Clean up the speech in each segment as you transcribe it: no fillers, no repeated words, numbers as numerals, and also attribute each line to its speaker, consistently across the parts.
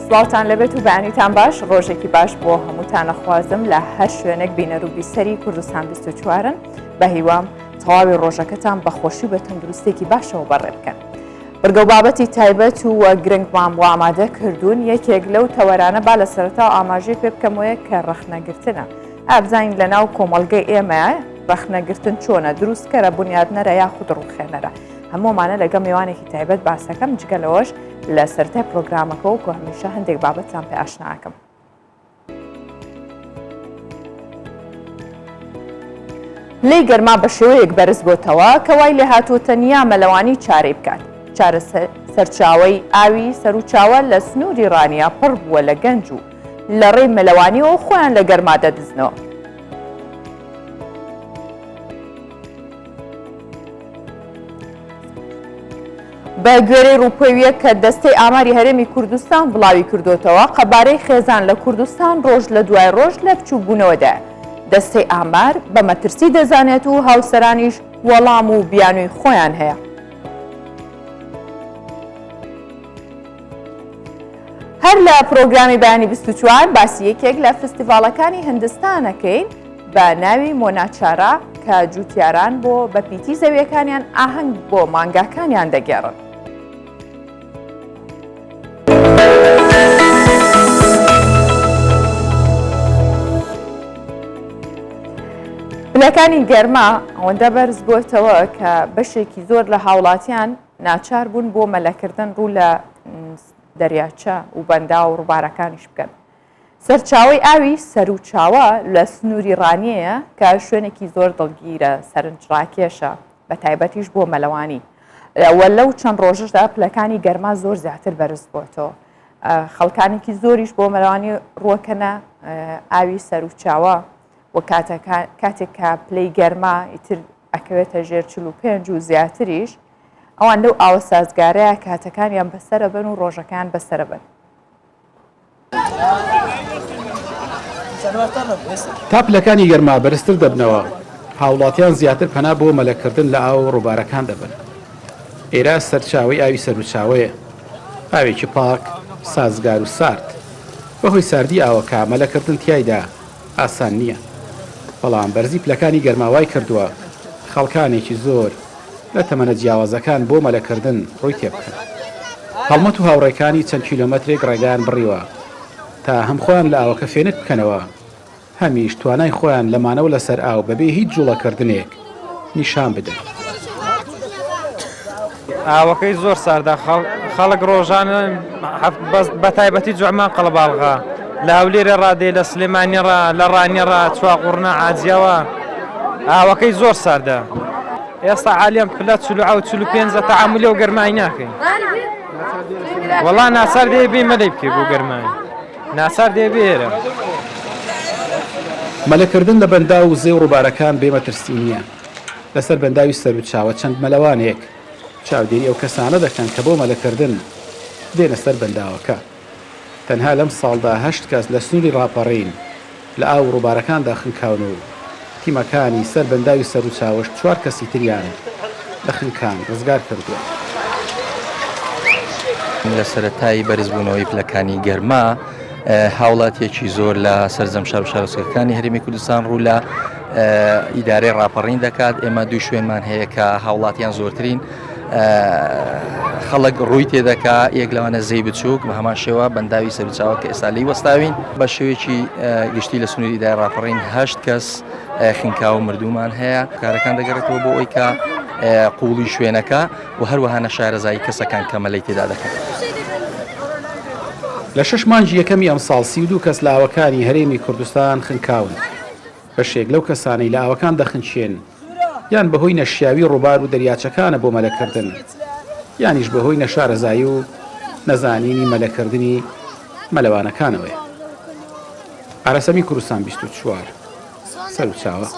Speaker 1: سڵاوتان لەبێت و بەیانیتان باش ڕۆژێکی باش بۆ هەمووتان نەخوازم لە هەر شوێنێک بینەروبی سەری کوردستان 24 بە هیوام تەواوی ڕۆژەکەتان بەخۆشی و بە تەندروستێکی باشەوە بەڕێ بکەن. بەرگە و بابەتی تایبەت و گرنگمان بۆ ئامادە کردوون یەکێک لەو تەوەرانە با لە سەرەتا ئاماژەی پێ بکەمەوەیە کە ڕەخنەگرتنە. ئابزانین لەناو کۆمەڵگەی ئێمەیە ڕەخنەگرتن چۆنە دروستکەرە بنیادنەرە یاخود ڕووخێنەرە. هەموومانە لەگەڵ میوانێکی تایبەت باسەکەم جگەلەوەش لە سەرەتای پرۆگرامەکەەوە کە هەمیشە هەندێک بابەتان پێ ئاشناکەم. لێی گەرما بە شێوەیەک بەرز بۆتەوە کە وای لێ هاتووە تەنیا مەلەوانی چارەی بکات. چارە سەرچاوەی ئاوی سەرچاوە لە سنووری ڕانیا پڕ بووە لە گەنج و لە ڕێی مەلەوانیەوە خۆیان لە گەرما دەدزنەوە. بە گوێرەی ڕووپەیویە کە دەستەی ئاماری هەرێمی کوردستان بڵاوی کردوتەوە قەبارەی خێزان لە کوردستان ڕۆژ لە دوای ڕۆژ لە بچوو بوونەوەدا. دەستەی ئامار بە مەترسی دەزانێت و هاوسەرانیش وەڵام و بیانووی خۆیان هەیە. هەر لە پرۆگرامی بەیانی 24 باسی یەکێک لە فستیڤاڵەکانی هیندستانەکەین بە ناوی مۆناچارا کە جووتیاران بۆ بەپیتی زەویەکانیان ئاهەنگ بۆ مانگاکانیان دەگێڕن. پلەکانی گەرما ئەوەندە بەرز بۆتەوە کە بەشێکی زۆر لە هاوڵاتیان ناچار بوون بۆ مەلەکردن ڕوو لە دەریاچە و بەندا و ڕووبارەکانیش بکەن. سەرچاوەی ئاوی سەرچاوە لە سنووری ڕانیەیە کە شوێنێکی زۆر دڵگیرە سەرنجڕاکێشە بە تایبەتیش بۆ مەلەوانی. وە لەو چەند ڕۆژشدا پلەکانی گەرما زۆر زیاتر بەرز بۆتەوە. خەڵکانێکی زۆریش بۆ مەلەوانی ڕووەکەنە ئاوی سەرچاوە و کاتێک کە پلەی گەرما ئیتر ئەکەوێتە ژێر 45 و زیاتریش ئەوان لەو ئاوە سازگارەیە کاتەکانیان بەسەرە بن و ڕۆژەکان بەسەرە بن.
Speaker 2: تا پلەکانی گەرما بەرزتر دەبنەوە هاوڵاتیان زیاتر پەنا بۆ مەلەکردن لە ئاو ڕووبارەکان دەبن. ئێرە سەرچاوی ئاوی سەرچاوەیە، ئاوێکی پاک سازگار و سارد. بەهۆی ساردی ئاوەکە مەلەکردن تیایدا ئاسان نییە، بەڵام بەرزی پلەکانی گەرماوای کردووە خەڵکانێکی زۆر لە تەمەنە جیاوازەکان بۆ مەلەکردن ڕووی تێبکەن. هەڵمەت و هاوڕێکانی چەند کیلۆمەترێک ڕێگان بڕیوە تا هەم خۆیان لە ئاوەکە فێنت بکەنەوە، هەمیش توانای خۆیان لەمانەوە لەسەر ئاو بەبێ هیچ جوڵەکردنێک نیشان بدەن.
Speaker 3: ئاوەکەی زۆر ساردا، خەڵک ڕۆژانە بە تایبەتی جوعمان قەڵەباڵغا لە هەولێرە ڕادێ لە سلێمانیڕا لە ڕانیێڕا چواقوڕنا عاجیەوە ئاوەکەی زۆر ساردا. ئێستا عالیان پلە 45 تەعاملی و گەرمای ناکەین. وەڵا ناچار دەبێ مەلەی بکەی بۆ گەرمای، ناچار دەبێ ئێرە.
Speaker 2: مەلەکردن لە بەندا و زێ و ڕووبارەکان بێمەترسی نییە. لەسەر بەنداوی سەرچاوە چەند مەلەوانێک چاودێری ئەو کەسانە دەکەن کە بۆ مەلەکردن دێنە سەر بەنداوەکە. تەنها لەم ساڵدا 8 کەس لە سنووری ڕاپەڕین لە ئاو ڕووبارەکاندا خنکاون و تیمەکانی سەر بەنداوی سەرچاوەش 4 کەسی تریان لە خنکان ڕزگار کردووە.
Speaker 4: لە سەرەتایی بەرزبوونەوەی پلەکانی گەرما هاوڵاتیەکی زۆر لە سەرجەم شار و شارۆچکەکانی هەرێمی کوردستان ڕوو لە ئیدارەی ڕاپەڕین دەکات. ئێمە دوی شوێنمان هەیە کە هاوڵاتیان زۆرترین خەڵک ڕووی تێدەکا، یەک لەوانە زەی بچووک بە هەمان شێوە بەنداوی سەرچاوە کە ئێستا لی وەستاوین بە شێوەیەکی گشتی لە سنووری ئیدارەی ڕاپەڕین 8 کەس خینکا و مردومان هەیە. کارەکان دەگەڕێتەوە بۆ ئەوی کە قوڵی شوێنەکە و هەروەها نەشارەزایی کەسەکان کە مەلەی تێدا دەکەن.
Speaker 2: لە 6 مانگی یەکەمی ئەم ساڵ 32 کەس لە ئاوەکانی هەرێمی کوردستان خنکاون. بەشێک لەو کەسانەی لە ئاوەکان دەخنچێن یان بەهۆی نەشیاوی ڕووبار و دەریاچەکانە بۆ مەلەکردن، یانیش بەهۆی نەشارەزایی و نەزانینی مەلەکردنی مەلەوانەکانەوەی. ئارەسەمی کوردستان 24 سەرچاوە.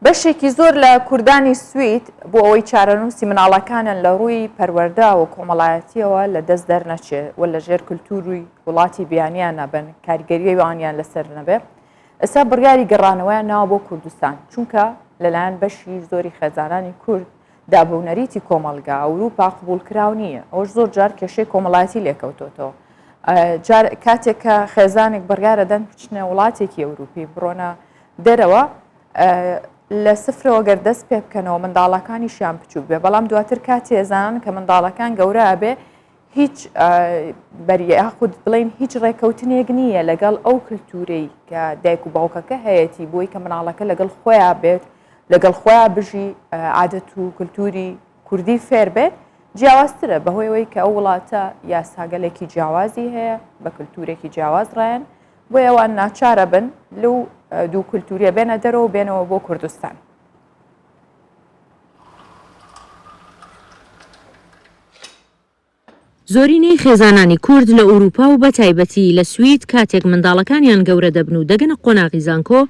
Speaker 1: بەشێکی زۆر لە کوردانی سوید بۆ ئەوەی چارەنووسی مناڵەکانن لە ڕووی پەروەردە و کۆمەڵایەتیەوە لە دەست دەرنەچێت و لە ژێر کولتوری وڵاتی بیانیان نەبن، کاریگەریەوە ئەوانیان لەسەر نەبێت. ئێستا بڕیاری گەڕانەوەیان ناوە بۆ کوردستان، چونکە لەلایەن بەشی زۆری خێزانانی کورد دابوونەریتی کۆمەلگا ئەوروپا قبولکراو نییە ئەوش زۆر جار کێشەی کۆمەڵایەتی لێکەوتۆتەوە کاتێک کە خێزانێک بڕیارە دەن بچنە وڵاتێکی ئەوروپی بڕۆنە دەرەوە لە سفرەوە گەر دەست پێ بکەنەوە منداڵەکانیشیان بچوو بێ بەڵام دواتر کاتی ئێزانن کە منداڵەکان گەورە ئەبێ هیچ یاخود بڵین هیچ ڕێکەوتنێک نییە لەگەڵ ئەو کللتورەی کە دایک و باوکەکە هەیەی بۆی کە مناڵەکە لەگەڵ خۆیان بێت لەگەڵ خۆیان بژی عادەت و کللتوری کوردی فێر بێت جیاوازترە بەهۆیەوەی کە ئەو وڵاتە یاساگەلێکی جیاوازی هەیە بە کللتورێکی جیاواز ڕایەن بۆ ئەوان ناچارە بن لەو دوو کللتوریە بێنە دەرەوە بێنەوە بۆ کوردستان.
Speaker 5: زۆرینەی خێزانانی کورد لە ئوروپا و بە تایبەتی لە سوید کاتێک منداڵەکانیان گەورە دەبن و دەگەنە قۆناغی زانکۆ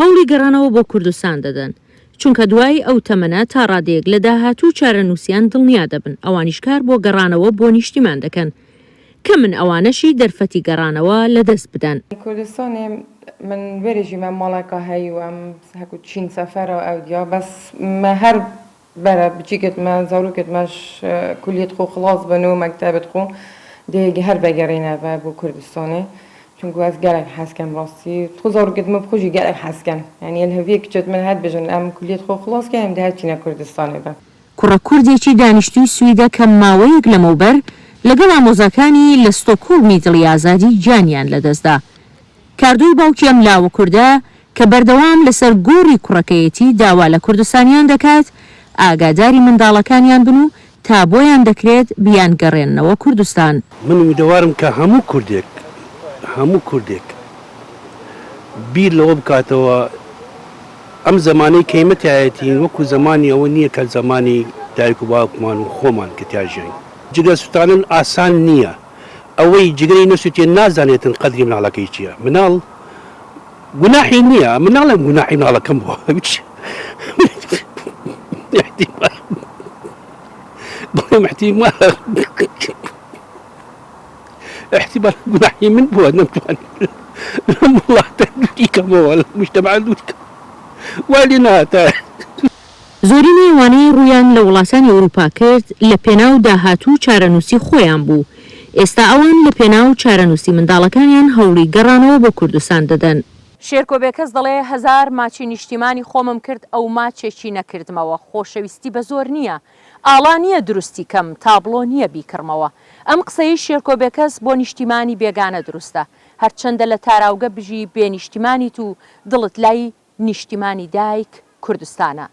Speaker 5: هەوڵی گەڕانەوە بۆ کوردستان دەدەن چونکە دوای ئەو تەمەنە تا ڕادەیەک لە داهاتوو چارەنووسیان دڵنیا دەبن ئەوانیشکار بۆ گەڕانەوە بۆ نیشتیمان دەکەن کە من ئەوانەشی دەرفەتی گەڕانەوە لە دەست بدەن.
Speaker 6: کوردستانی من وێرێژی مە ماڵێکە هەی و ئەم هەکو چین سەفەرەوە ئەو دیا بەس هەر بەرە بچیکت مە زارروکت مەش کولیت خۆ خلاص بن و مەکتەبت خۆ دێگە هەر بەگەڕێنە بە بۆ کوردستانی چونکو ئەس گەلێک حەسکەم ڕاستی خۆ زارروکت مە بخۆشی گەلێک حەسکەم یعنی هەویە کچێت من هەر بژن ئەم کولیت خۆ خلاص کە ئەم دەهات چینە کوردستانی بە
Speaker 5: کوڕە کوردێکی دانیشتووی سویدە کە ماوەیەک لەمەوبەر لەگەڵ ئامۆزاکانی لە ستۆکۆڵمی دڵی ئازادی گیانیان لەدەستدا. کاردووی باوکی ئەم لاوە کووردە کە بەردەوام لەسەر گۆڕی کوڕەکەیەتی داوا لە کوردستانیان دەکات ئاگاداری منداڵەکانیان بن و تا بۆیان دەکرێت بیان گەڕێنەوە کوردستان.
Speaker 7: من ویدەوارم کە هەموو کوردێک بیر لەوە بکاتەوە ئەم زمانەی کەیمەتایەتین وەکو زمانی ئەوە نییە کە زمانی دایک و باوکمان و خۆمان کە تاژین جگە سوتانن ئاسان نییە ئەوەی جگەی نەسووتێن نازانێتن قەدری مناڵەکەی چییە مناڵ گوناحی نییە مناڵم گوناحی مناڵەکەم بۆ احتمال گوناحی من بووە نەمتوانێت وڵاتە دووری کەمەوە لە مجتەمع دووری کەم ولی ناتە
Speaker 5: زۆرینەی ئەوانەی ڕوویان لە وڵاتانی ئەوروپا کرد لە پێناو داهاتوو چارەنووسی خۆیان بوو ئێستا ئەوان لە پێناو چارەنووسی منداڵەکانیان هەوڵی گەڕانەوە بۆ کوردستان دەدەن.
Speaker 8: شێرکۆبێکەس دەڵێ 1000 ماچی نیشتیمانی خۆمم کرد ئەو ماچێکی نەکردمەوە خۆشەویستی بە زۆر نییە ئاڵا نییە دروستی کەم تابلۆ نییە بیکڕمەوە ئەم قسەی شێرکۆبێکەس بۆ نیشتیمانی بێگانە دروستە هەرچەندە لە تاراوگە بژی بێ نیشتیمانیت و دڵت لای نیشتیمانی دایک کوردستانە.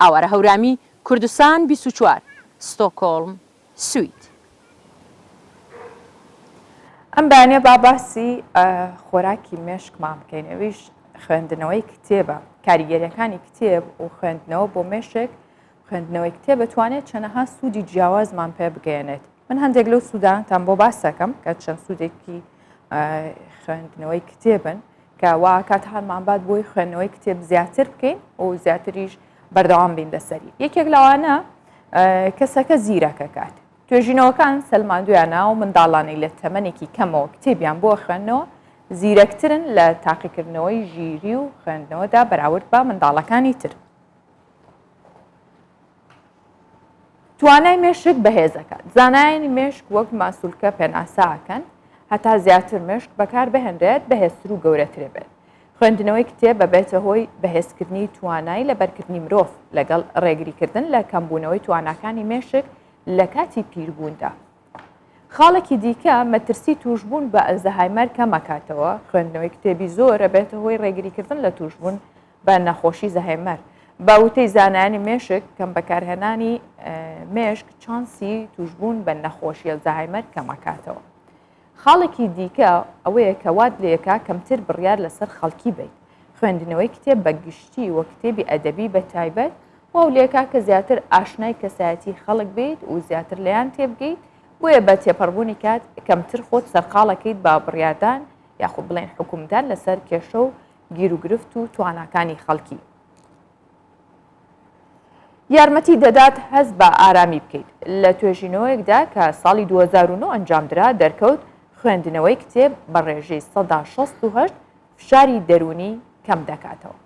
Speaker 8: ئاوارە هەورامی کوردستان 24 ستۆکۆڵم سوید.
Speaker 1: ئەم بانێ باباسی خۆراکی مێشکمان بکەینەوەیش خوێندنەوەی کتێبە کاریگەریەکانی کتێب و خوێندنەوە بۆ مێشک خوێندنەوەی کتێب بتوانێت چەنەها سوودی جیاوازمان پێ بگەێنێت. من هەندێک لەو سوودانتان بۆ باس دەکەم کە چەند سوودێکی خوێندنەوەی کتێبن کە وا کاتهانمان باد بۆی خوێندنەوەی کتێب زیاتر بکەین و زیاتریش بەردەوام بین لەسەری. یەکێک لەوانە کەسەکە زیرەکە کات. توێژینەوەکان سەلماندویانە و منداڵانەی لە تەمەنێکی کەمەوە کتێبیان بۆ خوێندنەوە زیرەکترن لە تاقیکردنەوەی ژیری و خوێندنەوەدا بەراورد بە منداڵەکانی تر. توانای مێشک بەهێزەکات. زانایانی مێشک وەک ماسوولکە پێناساکەن هەتا زیاتر مێشک بەکار بهێنرێت بەهێزتر و گەورەترە بێت. خوێندنەوەی کتێب بەبێتە هۆی بەهێزکردنی توانایی لە بەرکردنی مرۆڤ لەگەڵ ڕێگریکردن لە کەمبوونەوەی تواناکانی مێشک لە کاتی پیربووندا. خاڵێکی دیکە مەترسی توشبوون بە ئەلزەهایمەر کەمەکاتەوە خوێندنەوەی کتێبی زۆرە بێتە هۆی ڕێگریکردن لە توشبوون بە نەخۆشی زەهایمەر. باوتەی زانایانی مێشک کەم بەکارهێنانی مێشک چانسی توشبوون بە نەخۆشی ئەلزەهایمەر کەمەکاتەوە. خاڵێکی دیکە ئەوەیە کە وات لێکا کەمتر بڕیار لەسەر خەڵکی بیت. خوێندنەوەی کتێب بە گشتی وە کتێبی ئەدەبی بە تایبەت و لێکا کە زیاتر ئاشنای کەسایەتی خەڵک بیت و زیاتر لەیان تێبگەیت بۆیە بە تێپەڕبوونی کات کەمتر خۆت سەرقاڵەکەیت با بڕیاردان یاخود بڵێن حکومدان لەسەر کێشە و گیر و گرفت و تواناکانی خەڵکی. یارمەتی دەدات هەست بە ئارامی بکەیت. لە توێژینەوەیەکدا کە ساڵی 2009 ئەنجامدرا دەرکەوت خوێندنەوەی کتێب بە ڕێژەی 168 فشاری دەرونی کەم دەکاتەوە.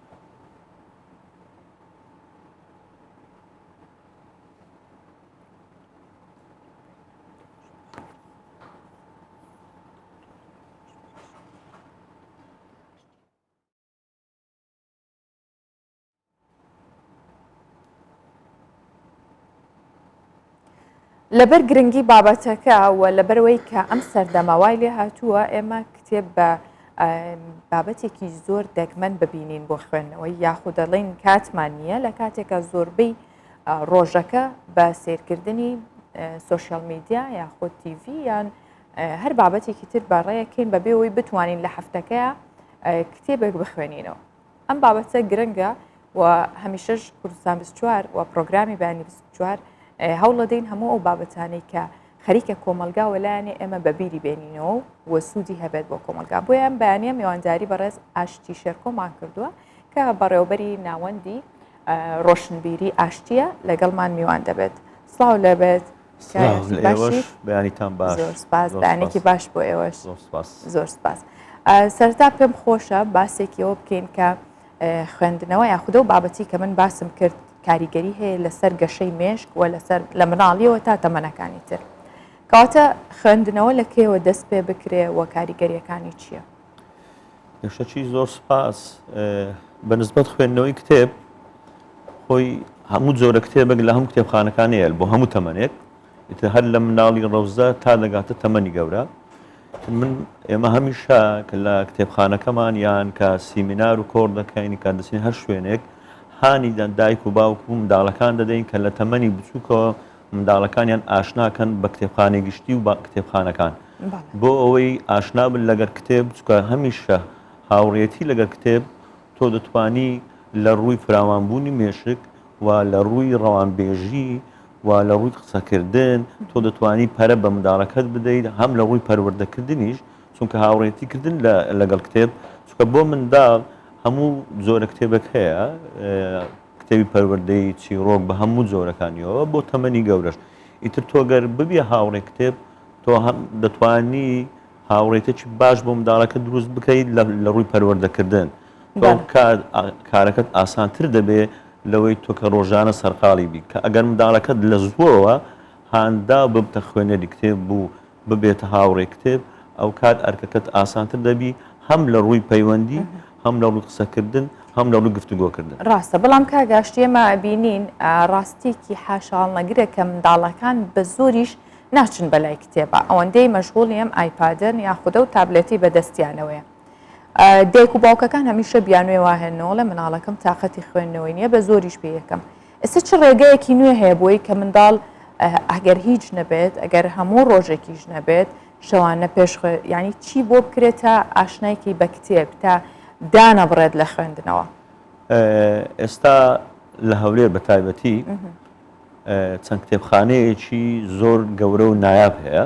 Speaker 1: لەبەر گرنگی بابەتەکە و لەبەرەوەی کە ئەم سەردەماوای لێ هاتووە ئێمە کتێب بە بابەتێکی زۆر دەگمەن ببینین بۆ خوێندنەوەی یاخود دەڵێن کاتمان نییە لە کاتێکە زۆربەی ڕۆژەکە بە سیرکردنی سوۆشیال میدیا یاخود تیڤ یان هەر بابەتێکی تر بەڕێیەکەین بەبێەوەی بتوانین لە هەفتەکەیە کتێبێک بخوێنینەوە. ئەم بابەتە گرنگە و هەمیشەش کوردستان 24 و پرۆگرامی بەیانی 24 هەوڵ دەدەین هەموو ئەو بابەتانەی کە خەریکە کۆمەلگا وەلایەنێ ئێمە بەبیری بێنینەوە و سوودی هەبێت بۆ کۆمەلگا. بۆیە ئەم بەیانیە میوانداری بەڕێز ئاشتی شێرکۆمان کردووە کە بەڕێوەبەری ناوەندی ڕۆشنبیری ئاشتیە لەگەڵمان میوان دەبێت. سڵاو لەبێت
Speaker 9: بەیانیتان باش.
Speaker 1: زۆر سپاس بەیانێکی باش بۆ ئێوەش. زۆر سپاس. سەرتا پێم خۆشە باسێکیەوە بکەین کە خوێندنەوە یاخودە و بابەتی کە من باسم کرد کاریگەری هەیە لەسەر گەشەی مێشک و لەسەر لە مناڵیەوە تا تەمەنەکانی تر. کەواتە خوێندنەوە لەکێوە دەست پێ بکرێ و کاریگەریەکانی چییە؟
Speaker 9: گەشتێکی زۆر سپاس. بەنسبەت خوێندنەوەی کتێب خۆی هەموو جۆرە کتێبێک لە هەموو کتێبخانەکانەیە بۆ هەموو تەمەنێک ئیتر هەر لە مناڵی ڕەوزە تا دەگاتە تەمەنی گەورە. من ئێمە هەمیشە کە لە کتێبخانەکەمان یان کە سیمینار و کۆڕ دەکەین کە دەچین هەر شوێنێک هانی دایک و باوک و منداڵەکان دەدەین کە لە تەمەنی بچووکەوە منداڵەکانیان ئاشناکەن بە کتێبخانەی گشتی و بە کتێبخانەکان بۆ ئەوەی ئاشنا بن لەگەر کتێب چکە هەمیشە هاوڕێتی لەگەر کتێب تۆ دەتوانی لە ڕووی فراوانبوونی مێشک و لە ڕووی ڕەوانبێژی و لە ڕووی قسەکردن تۆ دەتوانی پەرە بە منداڵەکەت بدەیت هەم لە ڕووی پەروەردەکردنیش چونکە هاوڕێتیکردن لەگەڵ کتێب چکە بۆ منداڵ هەموو جۆرە کتێبێک هەیە کتێبی پەروەردەی چیرۆک بە هەموو جۆرەکانیەوە بۆ تەمەنی گەورەش ئیتر تۆگەر ببیە هاوڕێ کتێب تۆ هەم دەتوانی هاوڕێتێکی باش بۆ منداڵەکە دروست بکەیت لە ڕووی پەروەردەکردن کارەکەت ئاسانتر دەبێت لەوەی تۆ کە ڕۆژانە سەرقاڵی بی کە ئەگەر منداڵەکەت لە زووەوە هاندا ببتە خوێنەری کتێب بوو ببێتە هاوڕێ کتێب ئەو کات ئەرکەکەت ئاسانتر دەبی هەم لە ڕووی پەیوەندی هەم لە ڕووی قسەکردن هەم لە ڕووی گفتوگۆکردن.
Speaker 1: ڕاستە بەڵام کاگاشتی ئێمە بینین ڕاستێکی حاشاڵ نەگرە کە منداڵەکان بە زۆریش ناچن بەلای کتێبە ئەوەندەی مەشغوڵی ئەم ئایپادن یاخودە و تابلێتی بەدەستیانەوەیە. دایک و باوکەکان هەمیشە بیانوێ واهێنەوە لە مناڵەکەم تااقەتی خوێندنەوەی نییە بە زۆریش پێ یەکەم. ئێستا چ ڕێگەیەکی نوێ هەیە بۆی کە منداڵ ئەگەر هیچ نەبێت ئەگەر هەموو ڕۆژێکیش نەبێت شەوانە پێش ینی چی بۆ بکرێتە ئاشنایکی بە کتێب تا دانەبڕێت لە خوێندنەوە؟
Speaker 9: ئێستا لە هەولێر بە تایبەتی چەند کتێبخانەیەکی زۆر گەورە و نایاب هەیە.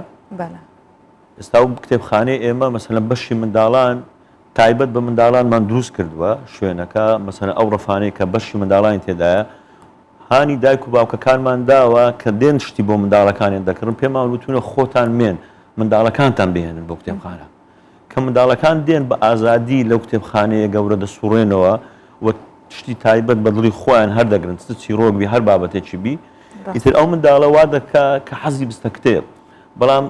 Speaker 9: ئێستا و کتێبخانەی ئێمە مەسەلەن بەشی منداڵان تایبەت بە منداڵانمان دروست کردووە شوێنەکە مەسەلەن ئەو ڕەفانەیە کە بەشی منداڵانی تێدایە هانی دایک و باوکەکانمان داوە کە دێن شتی بۆ منداڵەکانیان دەکردن پێمان وتونە خۆتان مێن منداڵەکانتان بهێنن بۆ کتێبخانە کە منداڵەکان دێن بە ئازادی لەو کتێبخانەیە گەورە دەسوڕێنەوە و شتی تایبەت بە دڵی خۆیان هەردەگرن چیرۆکبی هەر بابەتێکی بی ئیتر ئەو منداڵە وا دەکا کە حەزی بستە کتێب بەڵام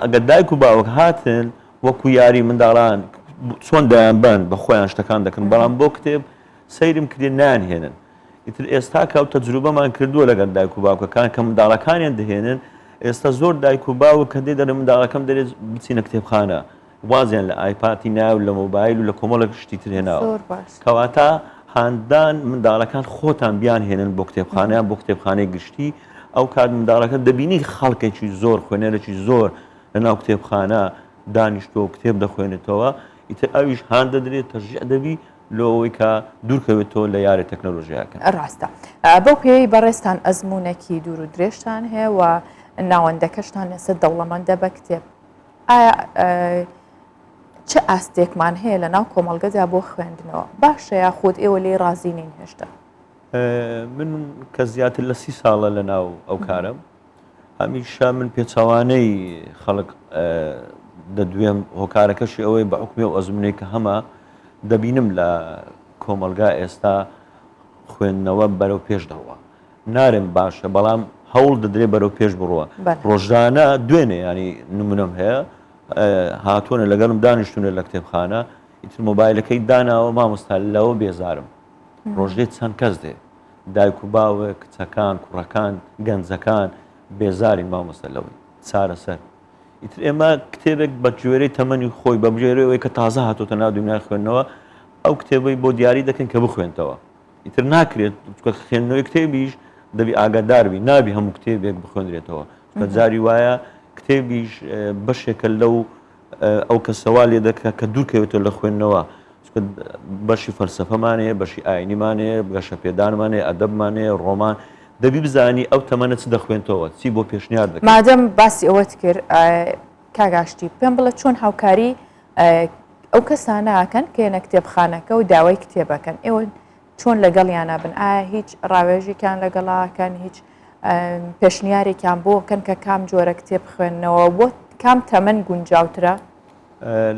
Speaker 9: ئەگەر دایک و باوک هاتن وەکو یاری منداڵان چۆن دایان بن بە خۆیان شتەکان دەکەن بەڵام بۆ کتێب سەیرم کردێ نانهێنن ئیتر ئێستا کەوت تەجروبەمان کردووە لەگەر دایک و باوکەکان کە منداڵەکانیان دەهێنن ئێستا زۆر دایک و باوک کە دێ دەرە منداڵەکەم دەرێت بچینە کتێبخانە وازیان لە ئایپاتی ناو لە مۆبایل و لە کۆمەڵێک شتی تر هێناوە کەواتە هاندان منداڵەکان خۆتان بیان هێنن بۆ کتێبخانەیان بۆ کتێبخانەی گشتی ئەو کات منداڵەکە دەبینی خەڵکێکی زۆر خوێنەرێکی زۆر لەناو کتێبخانە دانیشتۆ کتێب دەخوێنێتەوە ئیتر ئەویش هاان دەدرێت تەژیع دەبی لەوەی کە دوورکەوێتەوە لە یاری تەکنۆلۆژیاکە.
Speaker 1: ڕاستە بەو پێی بەڕێستان ئەزمونێکی دوور و درێژتان هەیە و ناوەندەکەشتان ئێستا دەوڵەمەندە بە کتێب. ئایا چه ئاستێکمان هەیە لە ناو کۆمەڵگەدا بۆ خوێندنەوە باشە یاخود ئێوە لێ ڕازی نین هێشتا؟
Speaker 9: من کە زیاتر لە 30 ساڵە لە ناو ئەو کارم هەمیشە من پێچەوانەی خەڵک دەدوێم هۆکارەکەشی ئەوەی بە حکومی و ئەزمونەی کە هەمە دەبینم لە کۆمەلگا ئێستا خوێندنەوە بەرەو پێش دەڕوە نارم باشە بەڵام هەوڵ دەدرێت بەرەو پێش بڕوە ڕۆژانە دوێنێ ینی نمونەم هەیە هاتوونە لەگەڵم دانیشتونە لە کتێبخانە ئیتر مۆبایلەکەی داناوە مامۆستا لەوە بێزارم ڕۆژێت چەند کەس دێ دایک و باوە کچەکان کوڕەکان گەنجەکان بێزارین مامۆستا لەوەی چارەسەر ئیتر ئێمە کتێبێک بە جوێرەی تەمەنی خۆی بە بژێرەوەی کە تازە هاتوتە ناو دنیای خوێندنەوە ئەو کتێبەی بۆ دیاری دەکەن کە بخوێنتەوە ئیتر ناکرێت خوێندنەوەی کتێبیش دەبی ئاگاداربی نابی هەموو کتێبێک بخوێنرێتەوە بە جاری وایە کتێبیش بەشێکە لەو ئەو کەسەوا لێ دەکە کە دوورکەوێتە لە خوێندنەوە بەشی فەلسەفەمانەیە بەشی ئاینیمانەیە گەشە پێدانمانەیە ئەدەبمانەیە ڕۆمان دەبی بزانی ئەو تەمەنە چ دەخوێنتەوە چی بۆ پێشنیار دەکەن
Speaker 1: مادەم باسی ئەوەت کرد کاگاشتی پێم بڵە چۆن هاوکاری ئەو کەسانەکەن کە ێنە کتێبخانەکە و داوای کتێبەکەن ئێوە چۆن لەگەڵیانە بن ئایا هیچ ڕاوێژێکیان لەگەڵاکەن هیچ پێشنیارێکیان بۆ بکەن کە کام جۆرە کتێب خوێندنەوە بۆ کام تەمەن گونجاوترە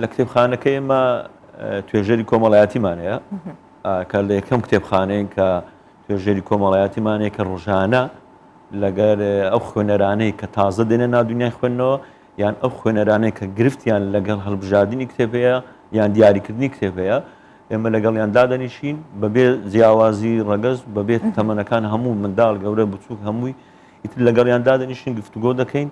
Speaker 9: لە کتێبخانەکە ئێمە توێژەری کۆمەڵایەتیمانەیە کە لە یەکەم کتێبخانەیە کە توێژەری کۆمەڵایەتیمانەیە کە ڕۆژانە لەگەر ئەو خوێنەرانەی کە تازە دێنە ناو دنیای خوێندنەوە یان ئەو خوێنەرانەی کە گرفتیان لەگەڵ هەڵبژاردننی کتێبەیە یان دیاریکردنی کتێبەیە ئێمە لەگەڵیان دادەنیشین بەبێ جیاوازی ڕەگەز بەبێت تەمەنەکان هەموو منداڵ گەورە بچووک هەمووی ئیتر لەگەڵیان دادەنیشین گفتوگۆ دەکەین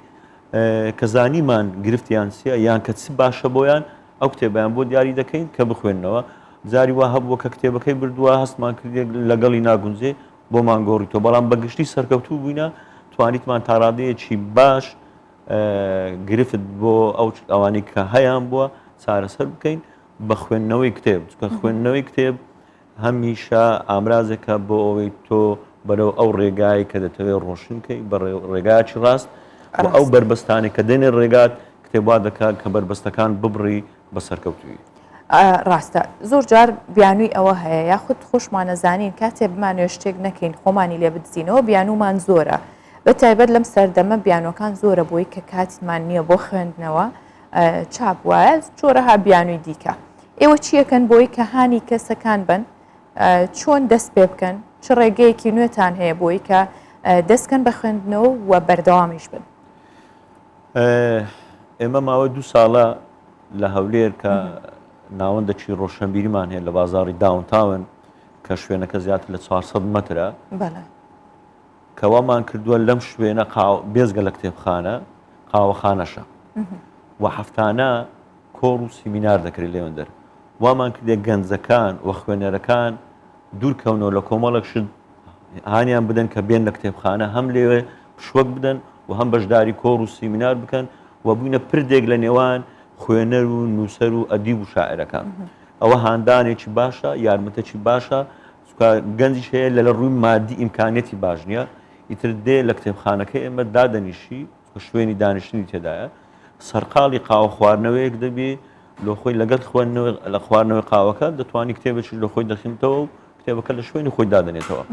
Speaker 9: کە زانیمان گرفتیان سیە یان کە چ باشە بۆیان ئەو کتێبیان بۆ دیاری دەکەین کە بخوێنەوە جاری وا هەبووە کە کتێبەکەی بردووە هەستمان کردێک لەگەڵی ناگونجێ بۆمان گۆڕیتەوە بەڵام بەگشتی سەرکەوتوو بووینە توانیتمان تاڕادەیەکی باش گرفت بۆ ئەو ئەوانەی کە هەیان بووە چارەسەر بکەین بە خوێندنەوەی کتێب چکە خوێندنەوەی کتێب هەمیشە ئامرازێکە بۆ ئەوەی تۆ بەرەو ئەو ڕێگای کە دەتەوێت ڕۆشنکەی بە ڕێگایکی ڕاست و ئەو بربەستانی کە دێنێ ڕێگات کتێبوا دەکات کە بربەستەکان ببڕی بە سەرکەوتووی
Speaker 1: ڕاستە زۆر جار بیانووی ئەوە هەیە یاخود خۆشمانەزانین کاتێ بمانوێ شتێک نەکەین خۆمانی لێ بدزینەوە بیانومان زۆرە بە تایبەت لەم سەردەمە بیانەکان زۆرە بۆی کە کاتمان نییە بۆ خوێندنەوە چاپ وایە جۆرەها بیانووی دیکە ئێوە چیەکەن بۆی کە هانی کەسەکان بن چۆن دەست پێ بکەن چ ڕێگەیەکی نوێتان هەیە بۆی کە دەستکەن بە خوێندنەوە و بەردەوامیش بن
Speaker 9: ئێمە ماوە 2 ساڵە لە هەولێر کە ناوەندەکی ڕۆشنبیریمان هەیە لە بازاڕی داونتاون کە شوێنەکە زیاتر لە 400 مەترە کەوامان کردووە لەم شوێنە بێزگە لە کتێبخانە قاوەخانەشە و هەفتانە کۆڕ و سیمینار دەکرێت لێوەندەر وامان کردێک گەنجەکان و خوێنەرەکان دوورکەونەوە لە کۆمەڵک شت هانیان بدەن کە بێن لە کتێبخانە هەم لێوێ پشوەک بدەن و هەم بەشداری کۆڕ و سیمینار بکەن و بووینە پردێک لە نێوان خوێنەر و نووسەر و ئەدیب و شاعرەکان ئەوە هاندانێکی باشە یارمەتێکی باشە گەنجیش هەیە لە ڕووی مادی ئیمکانێتی باش نییە ئیتر دێ لە کتێبخانەکە ئێمە دادەنیشی شوێنی دانیشتنی تێدایە سەرقاڵی قاوە خواردنەوەیەک دەبێ لە خۆی لەگەڵ لە خواردنەوەی قاوەکە دەتوانانی کتێبێکی لە خۆی دەخینتەوە و کتێبەکە لە شوێنی خۆی دادنێتەوە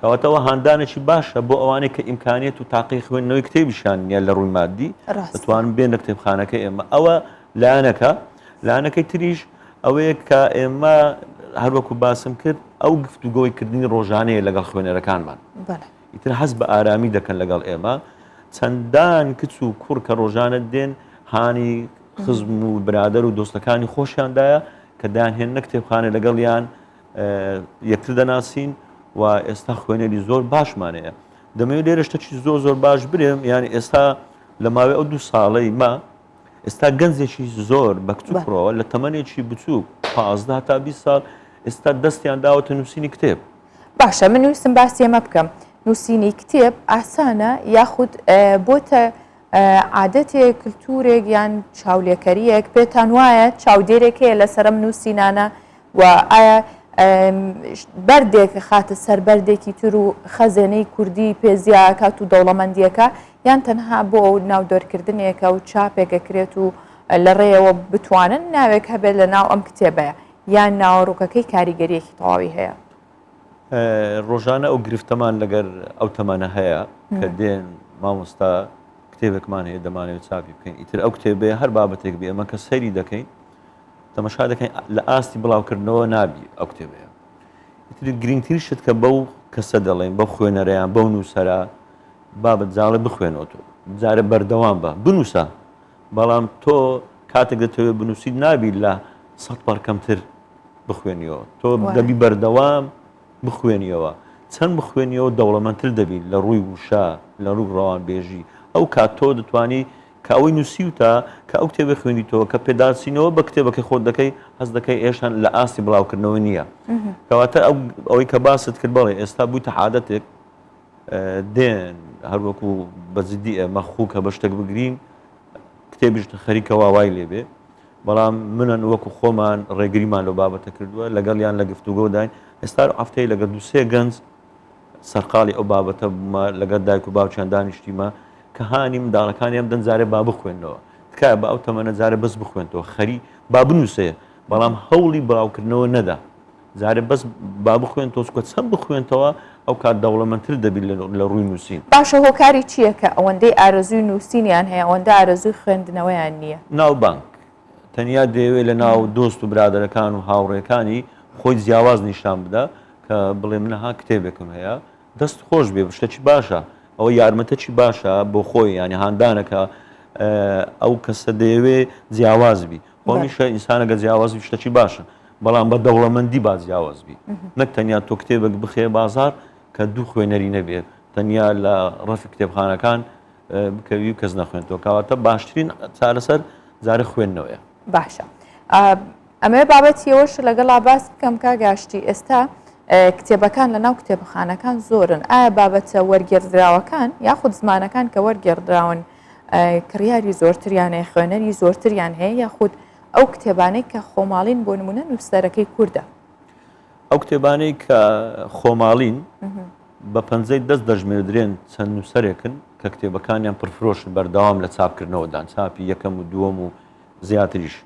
Speaker 9: کەواتەوە هاندانێکی باشە بۆ ئەوانەی کە ئیمکانێت و تاقی خوێندنەوەی کتێبیشان نیە لە ڕووی مادی دەتوانن بێن لە کتێبخانەکە ئێمە ئەوە لایەنەکەی تریش ئەوەیە کە ئێمە هەروەکو باسم کرد ئەو گفتوگۆی کردنی ڕۆژانەیە لەگەڵ خوێنەرەکانمان ئیتر هەست بە ئارامی دەکەن لەگەڵ ئێمە چەندان کچ و کوڕ کە ڕۆژانە دێن هانی خزم و برادەر و دۆستەکانی خۆشیاندایە کە دایانهێنە کتێبخانە لەگەڵیان یەکتر دەناسین و ئێستا خوێنەری زۆر باشمانەیە دەمەوێت لێرە شتێکی زۆر باش برێم یعنی ئێستا لە ماوەی ئەو 2 ساڵەی ما ئێستا گەنجێکی زۆر بە کتوبڕەوە لە تەمەنێکی بچووک 15 تا 20 ساڵ ئێستا دەستیان داوەتە نووسینی کتێب
Speaker 1: باشە من ویستم باسی ئەمە بکەم نووسینی کتێب ئاسانە یاخود بۆتە عادەتێک کللتورێک یان چاولێکەریەک پێتان وایە چاودێرێک هەیە لەسەرم نووسینانە و ئایا بەردێک خاتە سەر بەردێکی تر و خەزێنەی کوردی پێزیاکات و دەوڵەمەندیەکە یان تەنها بۆ ناودۆرکردنێکە و چاپێکەکرێت و لە ڕێەوە بتوانن ناوێک هەبێت لە ناو ئەم کتێبەیە یان ناوەڕووکەکەی کاریگەریەکی تەواوی هەیە
Speaker 9: ڕۆژانە ئەو گرفتەمان لەگەر ئەو تەمانە هەیە کە دێن مامۆستا کتێبێکمان هەیە دەمانەوێت چاپی بکەین ئیتر ئەو کتێبێ هەر بابەتێک بێ ئەمە کە سەیری دەکەین تەمەشا دەکەین لە ئاستی بڵاوکردنەوە نابی ئەو کتێبەیە ئیتر گرنگترین شت کە بەو کەسە دەڵێن بەو خوێنەرەیان بەو نووسەرە بابەت جاڵێ بخوێنەوە تۆ جارە بەردەوام بە بنووسە بەڵام تۆ کاتێک دەتەوێت بنووسیت نابی لە 100 کەمتر بخوێنیەوە تۆ دەبی بەردەوام بخوێنیەوە چەند بخوێنیەوە دەوڵەمەندتر دەبیت لە ڕووی وشە لە ڕووی ڕەوانبێژی ئەو کات تۆ دەتوانی کە ئەوەی نووسیوتە کە ئەو کتێبە خوێنیتەوە کە پێداچینەوە بە کتێبەکەی خۆت دەکەی هەست دەکەی ئێشان لە ئاستی بڵاوکردنەوە نییە کەواتە ئەوەی کە باست کرد بڵێ ئێستا بوویتە عادەتێک دێن هەروەکو بەزیدی ئێمە خوو کە بە شتێک بگرین کتێبیشتە خەریکەوە وای لێبێ بەڵام منن وەکو خۆمان ڕێگریمان لەو بابەتە کردووە لەگەڵیان لە گفتوگۆداین ئێستا ئەفتەی لەگە دووسێ گەنج سەرقاڵی ئەو بابەتە بوومە لەگەڵ دایک و باوچیان دانیشتیمە کە هانی منداڵەکانیان دەنجارێ با بخوێنەوە تکایە بە ئەو تەمەنە جارێ بەس بخوێنەوە خەری با بنووسێ بەڵام هەوڵی بڵاوکردنەوە نەدا جارێ بەس با بخوێن تۆسکۆ چەند بخوێنتەوە ئەو کات دەوڵەمەندتر دەبیت لە ڕووی نووسین
Speaker 1: باشە هۆکاری چییە کە ئەوەندەی ئارەزووی نووسینیان هەیە ئەوەندە ئارەزووی خوێندنەوەیان نییە
Speaker 9: ناو بانک تەنیا دەیەوێت لە ناو دۆست و برادەرەکان و هاوڕێکانی خۆی جیاواز نیشان بدە کە بڵێ منەها کتێبێکم هەیە دەست خۆش بێ شتێکی باشە ئەوە یارمەتەکی باشە بۆ خۆی ینی هاندانەکە ئەو کەسە دەیەوێ جیاوازبی خۆمیشە ئینسانەگە جیاوازبی شتێکی باشە بەڵام بە دەوڵەمەندی با جیاوازبی نەک تەنیا تۆ کتێبێک بخێ بازار کە دوو خوێنەری نەبێت تەنیا لە ڕەفی کتێبخانەکان بکەوی و کەس نەخوێنێتەوە کەواتە باشترین چارەسەر جارە خوێندنەوەیە
Speaker 1: باشە ئەمە بابەتیەوەش لەگەڵا باس بکەم کاگاشتی ئێستا کتێبەکان لە ناو کتێبخانەکان زۆرن ئایا بابەتە وەرگێڕراوەکان یاخود زمانەکان کە وەرگێڕراون کڕیاری زۆرتریانەیە خوێنەری زۆرتریان هەیە یاخود ئەو کتێبانەی کە خۆماڵین بۆ نمونە نووسەرەکەی کووردە
Speaker 9: ئەو کتێبانەی کە خۆماڵین بە پەنجەی دەست دەژمێردرێن چەند نووسەرێکن کە کتێبەکانیان پرفرۆشن بەردەوام لە چاپکردنەوەدان چاپی یەکەم و دووەم و زیاتریش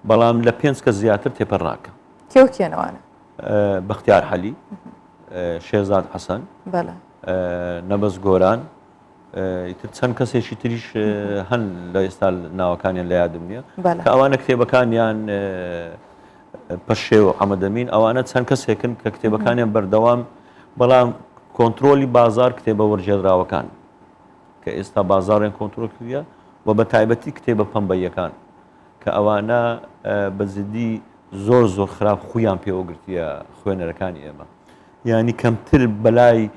Speaker 9: بەڵام لە 5 کە زیاتر تێپەر ناکە
Speaker 1: کێوکێنەوەنە
Speaker 9: بەختیار حەلی شێزاد حەسەن نەبەز گۆران ئیتر چەند کەسێکی تریش هەن لە ئێستا ناوەکانیان لە یادم نییە کە ئەوانە کتێبەکانیان پەشێ و ئەمەدەمین ئەوانە چەند کەسێکن کە کتێبەکانیان بەردەوام بەڵام کۆنتترۆلی بازار کتێبە وەرجێدراوەکان کە ئێستا بازارێن کۆنتترۆل کردە و بە تایبەتی کتێبە پەمبەیەکان کە ئەوانە بەزیدی زۆر زۆر خراپ خویان پێوەگرتیە خوێنەرەکانی ئێمە ینی کەمتر بەلای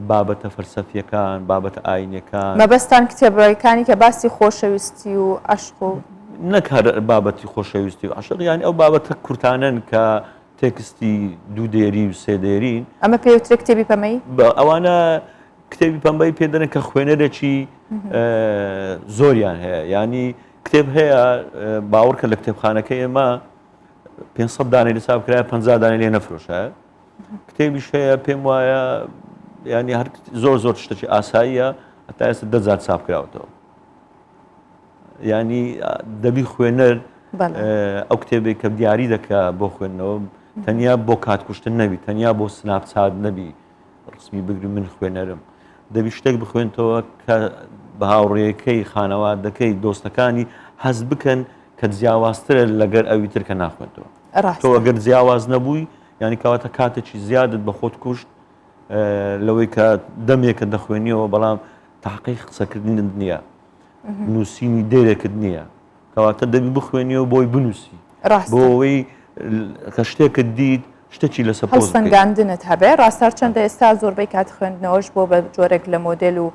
Speaker 9: بابەتە فەلسەفیەکان بابەتە ئاینەکان
Speaker 1: مەبەستان کتێبەکانی کە باسی خۆشەویستی و عەشق و
Speaker 9: نەک هەر بابەتی خۆشەویستی و عەشق ینی ئەو بابەتە کورتانن کە تێکستی دوو دێری و سێ دێرین
Speaker 1: ئەمە پێوترە کتێبی پەمەی
Speaker 9: ئەوانە کتێبی پەمبەی پێدەن کە خوێنەرێکی زۆریان هەیە ینی کتێب هەیە باوەڕکە لە کتێبخانەکەی ئێمە 500 دانەی لەساب کرایە 50 دانەی لێ نەفرۆشە کتێبیش هەیە پێم وایە ینی هەر زۆر زۆر شتێکی ئاساییە هەتا ئێستا 10,000 چاپ کراوەتەوە ینی دەبی خوێنەر ئەو کتێبێک کە دیاری دەکا بۆ خوێندنەوە تەنیا بۆ کاتکوشتن نەبی تەنیا بۆ سناپچات نەبی ڕسمی بگری من خوێنەرم دەبی شتێک بخوێنتەوە کە بە هاوڕێیەکەی خانەوادەکەی دۆستەکانی هەز بکەن کە جیاوازترە لەگەر ئەوی تر کە ناخوێنتەوە تۆ ئەگەر جیاواز نەبووی ینی کەواتە کاتێکی زیادت بە خۆت کوشت لەوەی کە دەمێکە دەخوێنیەوە بەڵام تاقی قسەکردنت نییە نووسینی دێرێکت نییە کەواتە دەبی بخوێنیەوە بۆی بنووسی بۆ ئەوەی کە شتێکت دیت شتێکی لەسەر
Speaker 1: هەڵسەنگاندنت هەبێ ڕاستار چەندە ئێستا زۆربەی کات خوێندنەوەش بۆ بە جۆرێک لە مۆدل و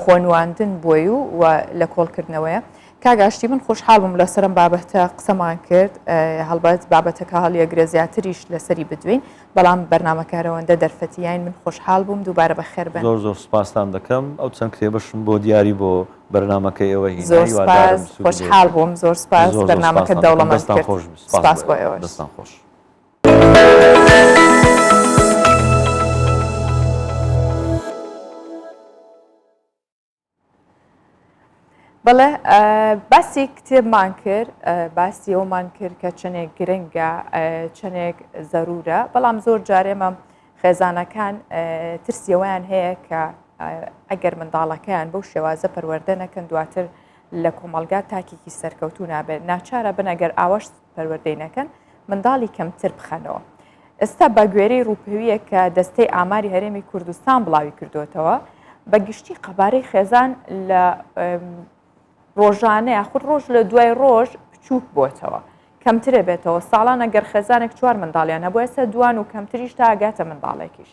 Speaker 1: خۆنواندن بۆی و لە کۆڵکردنەوەیە کاگاشتی من خۆشحاڵ بووم لەسەرم بابەتە قسەمان کرد هەڵبەت بابەتەکە هەڵیەگرە زیاتریش لەسەری بدوین بەڵام بەرنامەکارەوەندە دەرفەتیین من خۆشحاڵ بووم دووبارە بەخێر بن
Speaker 9: زۆر زۆر سپاسان دەکەم ئەو چەند کتێبەشم بۆ دیاری بۆ بەرنامەکەی ئێوە هی
Speaker 1: زۆر سپاس خۆشحاڵ بووم زۆر سپاس بەرنامەکە دەوڵەمەند کرد سپاس بۆ ئێوە
Speaker 9: دەستان خۆش
Speaker 1: بەڵێ باسی کتێبمان کرد باسی ئەومان کرد کە چەندێک گرنگە چەندێک زەرورە بەڵام زۆر جارێمە خێزانەکان ترسیەوەیان هەیە کە ئەگەر منداڵەکەیان بەو شێوازە پەروەردە نەکەن دواتر لە کۆمەلگا تاکێکی سەرکەوتوو نابێت ناچارە بن ئەگەر ئاوەش پەروەردەی نەکەن منداڵی کەمتر بخەنەوە ئێستا بە گوێرەی ڕووپەویە کە دەستەی ئاماری هەرێمی کوردستان بڵاوی کردوتەوە بە گشتی قەبارەی خێزان لە ڕۆژانەیە خود ڕۆژ لە دوای ڕۆژ بچووک بۆتەوە کەمترە بێتەوە ساڵان ئەگەر خێزانێک 4 منداڵیان هەبوو ئێستا دوان و کەمتریش تا ئاگاتە منداڵێکیش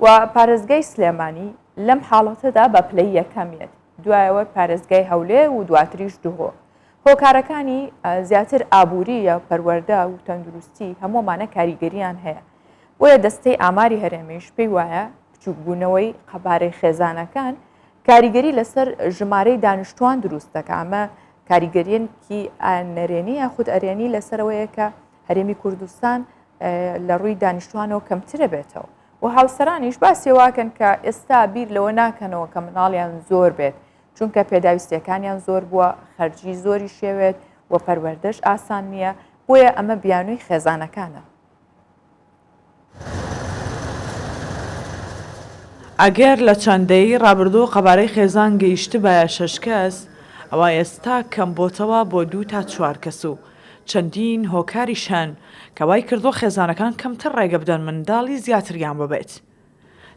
Speaker 1: و پارێزگای سلێمانی لەم حاڵەتەدا بە پلەی یەکەمێت دوایەوە پارێزگای هەولێر و دواتریش دوهۆ. هۆکارەکانی زیاتر ئابووری پەروەردە و تەندروستی هەمومانە کاریگەریان هەیە. بۆیە دەستەی ئاماری هەرێمیش پێی وایە بچووکبوونەوەی قەبارەی خێزانەکان کاریگەری لەسەر ژمارەی دانیشتوان دروست دەکات. ئەمە کاریگەریەکی نەرێنی یاخود ئەرێنی لەسەرەوەیە کە هەرێمی کوردستان لە ڕووی دانیشتوانەوە کەمترە بێتەوە و هاوسەرانیش باسی واکەن کە ئێستا بیر لەوە ناکەنەوە کە مناڵیان زۆر بێت چونکە پێداویستیەکانیان زۆر بووە، خەرجی زۆری شێوێت و پەروەردەش ئاسان نییە، بۆیە ئەمە بیانووی خێزانەکانە.
Speaker 10: ئەگەر لە چەندەی ڕابردوو قەبارەی خێزان گەیشت بە 6 کەس، ئەوە ئێستا کەم بۆتەوە بۆ 2 تا 4 کەس و چەندین هۆکاریشان کە وای کردو خێزانەکان کەمتر ڕێگە بدەن منداڵی زیاتریان ببێت.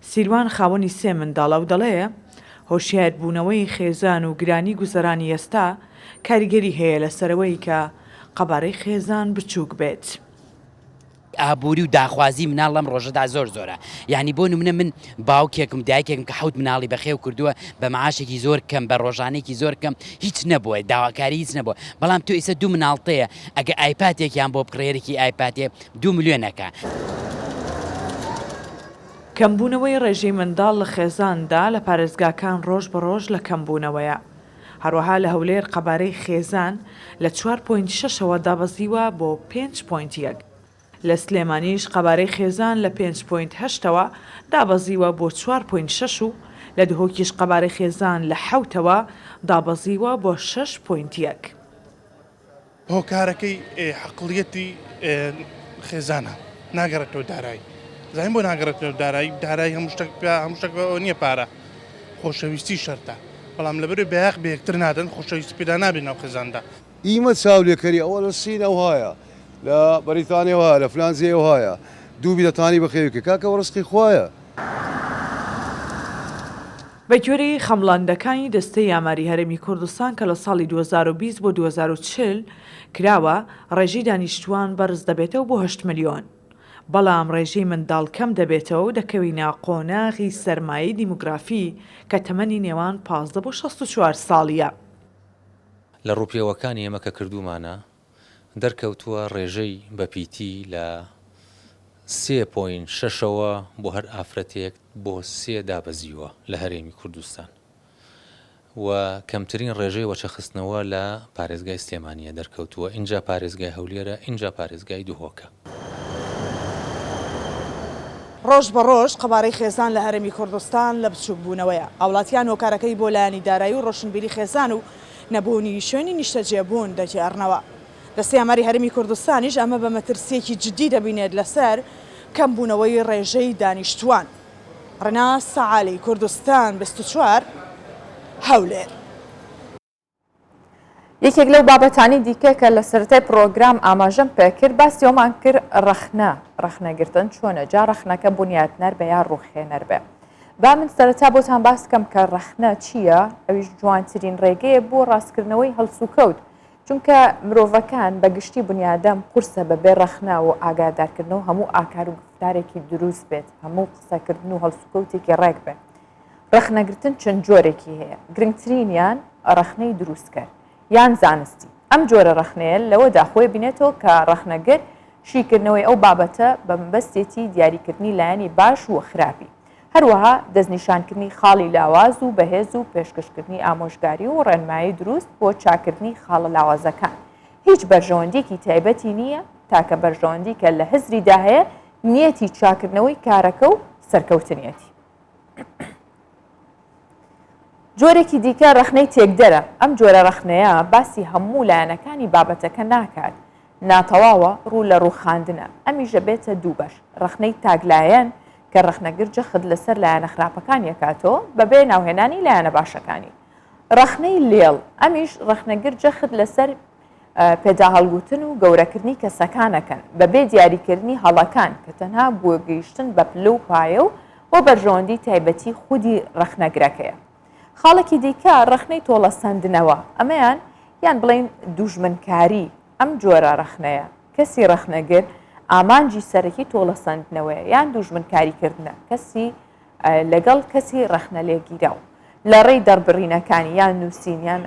Speaker 10: سیروان خاوەنی 3 منداڵە و دەڵێ هۆشیاربوونەوەی خێزان و گرانی گوزەرانی ئێستا کاریگەری هەیە لەسەرەوەی کە قەبارەی خێزان بچووک بێت.
Speaker 11: ئابووری و داخوازی مناڵ لەم ڕۆژەدا زۆر زۆرە. یعنی بۆ نمونە من باوکێکم دایکێکم کە 7 مناڵی بەخێو کردووە بە معاشێکی زۆر کەم بە ڕۆژانێکی زۆر کەم هیچ نەبووە، داواکاری هیچ نەبووە. بەڵام تۆ ئێستا 2 مناڵتەیە ئەگە ئایپاتێکیان بۆ بکڕێرەی ئایپاتێ 2 ملیۆنەکە.
Speaker 10: کەمبوونەوەی ڕێژەی منداڵ لە خێزاندا لە پارێزگاکان ڕۆژ بە ڕۆژ لە کەمبوونەوەیە. هەروەها لە هەولێر قەبارەی خێزان لە 4.6ەوە دابەزیوە بۆ 5.1. لە سلێمانیش قەبارەی خێزان لە 5.8ەوە دابەزیوە بۆ 4.6 و لە دهۆکیش قەبارەی خێزان لە 7ەوە دابەزیوە بۆ 6.1.
Speaker 12: هۆکارەکەی حەقڵیەتی خێزانە ناگەڕێتەوە دارایی. زانین بۆ ناگەڕێتەوە دارایی هەموو شتێک نییە پارە، خۆشەویستی شەرتە. بەڵام لەبەرێ بەیاق بە یەکتر نادەن خۆشەویستی پێدا نابێت ناو خێزاندا.
Speaker 13: ئیمە چاولێکەری ئەوە لە سینەوە هەیە، لە بەریتانیەوە لە فلانزیەوە هەیە، دوو بیدەتانی بەخێوکە کاکە ڕستقی خوایە.
Speaker 10: بە گوێرەی خەمڵاندەکانی دەستەی یاماری هەرێمی کوردستان کە لە ساڵی 2020 بۆ 2040 کراوە ڕێژەی دانیشتوان بەرز دەبێتەوە بۆ 8 ملیۆن. بەڵام ڕێژەی منداڵ کەم دەبێتەوە و دەکەوینە قۆناغی سەرمایی دیموگرافی کە تەمەنی نێوان 15 بۆ 64 ساڵیە.
Speaker 14: لە ڕووپێوەکانی ئێمە کە کردومانە دەرکەوتووە ڕێژەی بەپیتی لە 3.6ەوە بۆ هەر ئافرەتێک بۆ 3 دابەزیوە لە هەرێمی کوردستان و کەمترین ڕێژەی وەچەخستنەوە لە پارێزگای سلێمانیە دەرکەوتووە. اینجا پارێزگای هەولێرە، اینجا پارێزگای دوهۆکە.
Speaker 10: ڕۆژ بە ڕۆژ قەبارەی خێزان لە هەرێمی کوردستان لە بچووکبوونەوەیە. ئەوڵاتیان هۆکارەکەی بۆ لایەنی دارایی و ڕۆشنبیری خێزان و نەبوونی شوێنی نیشتەجێبوون دەجێڕنەوە. دەستەی یاماری هەرێمی کوردستانیش ئەمە بە مەترسیەکی جددی دەبینێت لەسەر کەمبوونەوەی ڕێژەی دانیشتوان. ڕنا سەعالی کوردستان 24 هەولێر.
Speaker 1: یەکێک لەو بابەتانی دیکە کە لە سەرەتای پرۆگرام ئاماژەم پێکرد باسی ئەومان کرد ڕەخنەگرتن چۆنە جا ڕەخنەکە بنیاتنەر بە یا ڕوخێنەر بێ. با من سەرەتا بۆتان باس بکەم کە ڕەخنە چییە؟ ئەویش جوانترین ڕێگەیە بۆ ڕاستکردنەوەی هەڵسوکەوت، چونکە مرۆڤەکان بەگشتی بنیادەم قورسە بەبێ ڕەخنە و ئاگادارکردنەوە هەموو ئاکار و گفتارێکی دروست بێت، هەموو قسەکردن و هەڵسوکەوتێکی ڕێک بێت. ڕەخنەگرتن چەند جۆرێکی هەیە، گرنگترینیان ڕەخنەی دروستکرد یان زانستی. ئەم جۆرە ڕەخنەیە لەوە داخۆی بینێتەوە کە ڕەخنەگر شیکردنەوەی ئەو بابەتە بە مەبەستێتی دیاریکردنی لایەنی باش و خراپی، هەروەها دەستنیشانکردنی خاڵی لاواز و بەهێز و پێشکەشکردنی ئامۆژگاری و ڕێنمایی دروست بۆ چاکردنی خاڵە لاوازەکان. هیچ بەرژەوەندێکی تایبەتی نییە تاکە بەرژەوەندی کە لە هزریدا هەیە نیەتی چاکردنەوەی کارەکە و سەرکەوتنیەتی. جۆرێکی دیکە ڕەخنەی تێکدەرە. ئەم جۆرە ڕەخنەیە باسی هەموو لایەنەکانی بابەتەکە ناکات، ناتەواوە ڕوو لە ڕووخاندنە. ئەمیژە بێتە دوو بەش، ڕەخنەی تاگلایەن کە ڕەخنەگر جەخت لەسەر لایەنە خراپەکان یەکاتەوە بەبێ ناوهێنانی لایەنە باشەکانی. ڕەخنەی لێڵ، ئەمیش ڕەخنەگر جەخت لەسەر پێدا هەڵگوتن و گەورەکردنی کەسەکانەکەن بەبێ دیاریکردنی هەڵەکان کە تەنها بۆ گەیشتن بە پلە و پایە و بۆ بەرژەوەندی تایبەتی خودی ڕەخنەگرەکەیە. خاڵێکی دیکە ڕەخنەی تۆڵەسەندنەوە، ئەمەیان یان بڵین دوژمنکاری. ئەم جۆرە ڕەخنەیە کەسی ڕەخنەگر ئامانجی سەرەکی تۆڵەسەندنەوەیە یان دوژمنکاریکردنە کەسی لەگەڵ کەسی ڕەخنە لێگیراو لە ڕێی دەربڕینەکانی یان نووسینیان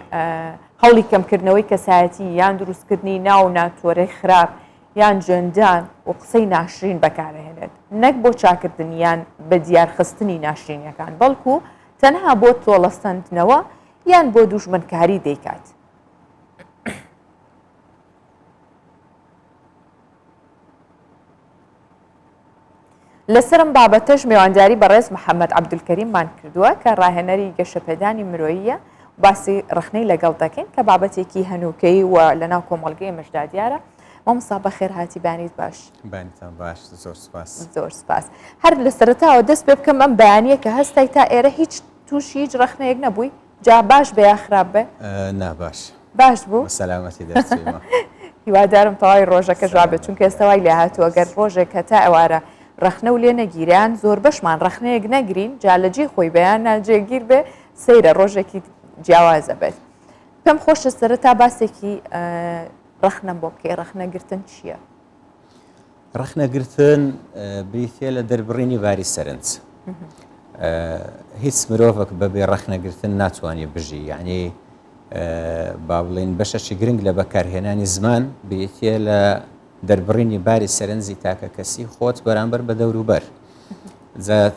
Speaker 1: هەڵی کەمکردنەوەی کەسایەتی یان دروستکردنی ناو ناتۆرەی خراپ یان جێندان و قسەی ناشرین بەکارهێنێت نەک بۆ چاکردنیان بە دیارخستنی ناشرینەکان بەڵکو تەنها بۆ تۆڵەستاندنەوە یان بۆ دوژمنکاری دەیکات. لەسرم بابەتەش میوانداری بەڕێز محەممەد عەبدولکەریممان کردووە کە ڕاهێنەری گەشەپێدانی مرۆییە باسی ڕخنەی لەگەڵ دەکەین کە بابەتێکی هەنووکەی و لەناو کۆمەڵگەی ئێمەشدا دیارە. مامۆستا بەخێر هاتی بانیت باش.
Speaker 15: بانیتان باش، زۆر سپاس.
Speaker 1: زۆر سپاس. هەر لە سەرەتاوە دەست پێ بکەم ئەم بەیانیە کە هەستای تا ئێرە هیچ تووشی هیچ ڕخنەیەک نەبووی، جا باش بە یا خراپ بێ؟
Speaker 15: ناباش.
Speaker 1: باش بوو؟
Speaker 15: سەلامەتی دەرچوومە.
Speaker 1: هیوادارم تەواوی ڕۆژەکە ژوابێت چونکە ئێستاوای لێ هاتووە گەر ڕۆژێک کە تا ئەوارە ڕخنە و لێ نەگیریان زۆر بەشمان ڕخنەیەک نەگرین جا لەجێ خۆی بەیان ناجێگیر بێ سەیرە ڕۆژێکی جیاوازە بێت. پێم خۆشە سەرەتا باسێکی ڕخنەم بۆ بکەی. ڕخنەگرتن چییە؟
Speaker 15: ڕخنەگرتن بریتە لە دەربڕینی واری سەرنج. هیچ مرۆڤک بەبێ ڕخنەگرتن ناتوانێت بژی، یعنی با بڵێن بەشەشی گرنگ لە بەکارهێنانی زمان بریتە لە دەربڕینی باری سەرنجی تاکە کەسی خۆت بەرامبەر بە دەوروبەر.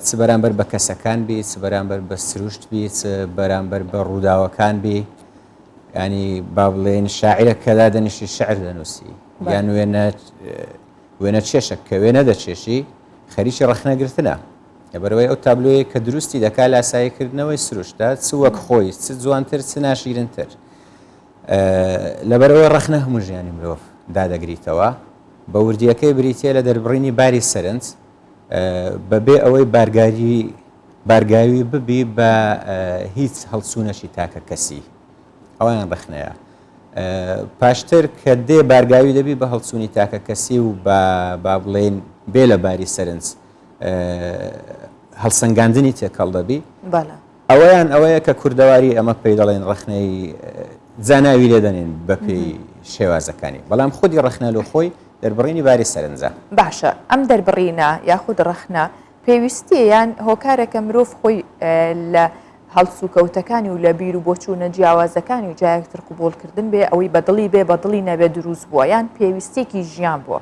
Speaker 15: چ بەرامبەر بە کەسەکان بی، چ بەرامبەر بە سروشت بی، چ بەرامبەر بە ڕووداوەکان بی. ینی با بڵێن شاعرە کەدا دەنیشی شعر دەنووسی یان وێنە چێشە کە وێنە دەچێشی خەریکی ڕخنەگرتنە. لەبەرەوەی ئەو تابلۆیە کە دروستی دەکات لە ئاساییکردنەوەی سروشتە چ وەک خۆی چ جوانتر چ ناشیرنتر. لەبەرەوە ڕخنە هەموو ژیانی مرۆڤ دادەگریتەوە بە وردیەکەی بریتە لە دەربڕینی باری سەرنج بەبێ ئەوەی بارگاوی ببی بە هیچ هەڵسوونەشی تاکە کەسی. ئەویان ڕخنەیە. پاشتر کە دێ بارگاوی دەبی بە هەڵسوونی تاکە کەسی و با بڵێن بێ لە باری سەرنج هەڵسەنگاندنی تێکەڵ دەبی. ئەوەیان ئەوەیە کە کوردەواری ئەمە پێی دەڵێن ڕخنەی جاناوی لێ دەنێن بە پێی شێوازەکانی، بەڵام خودی ڕخنە لە خۆی دەربڕینی باری سەرنجە.
Speaker 1: باشە ئەم دەربڕینە یاخود ڕخنە پێویستیە یان هۆکارێکە مرۆڤ خۆی لە هەڵسوکەوتەکانی و لە بیر و بۆچوونە جیاوازەکانی و جایەکتر قوبوڵکردن بێ ئەوەی بەدڵی بێ بەدڵی نەبێ دروست بووە یان پێویستێکی ژیان بووە.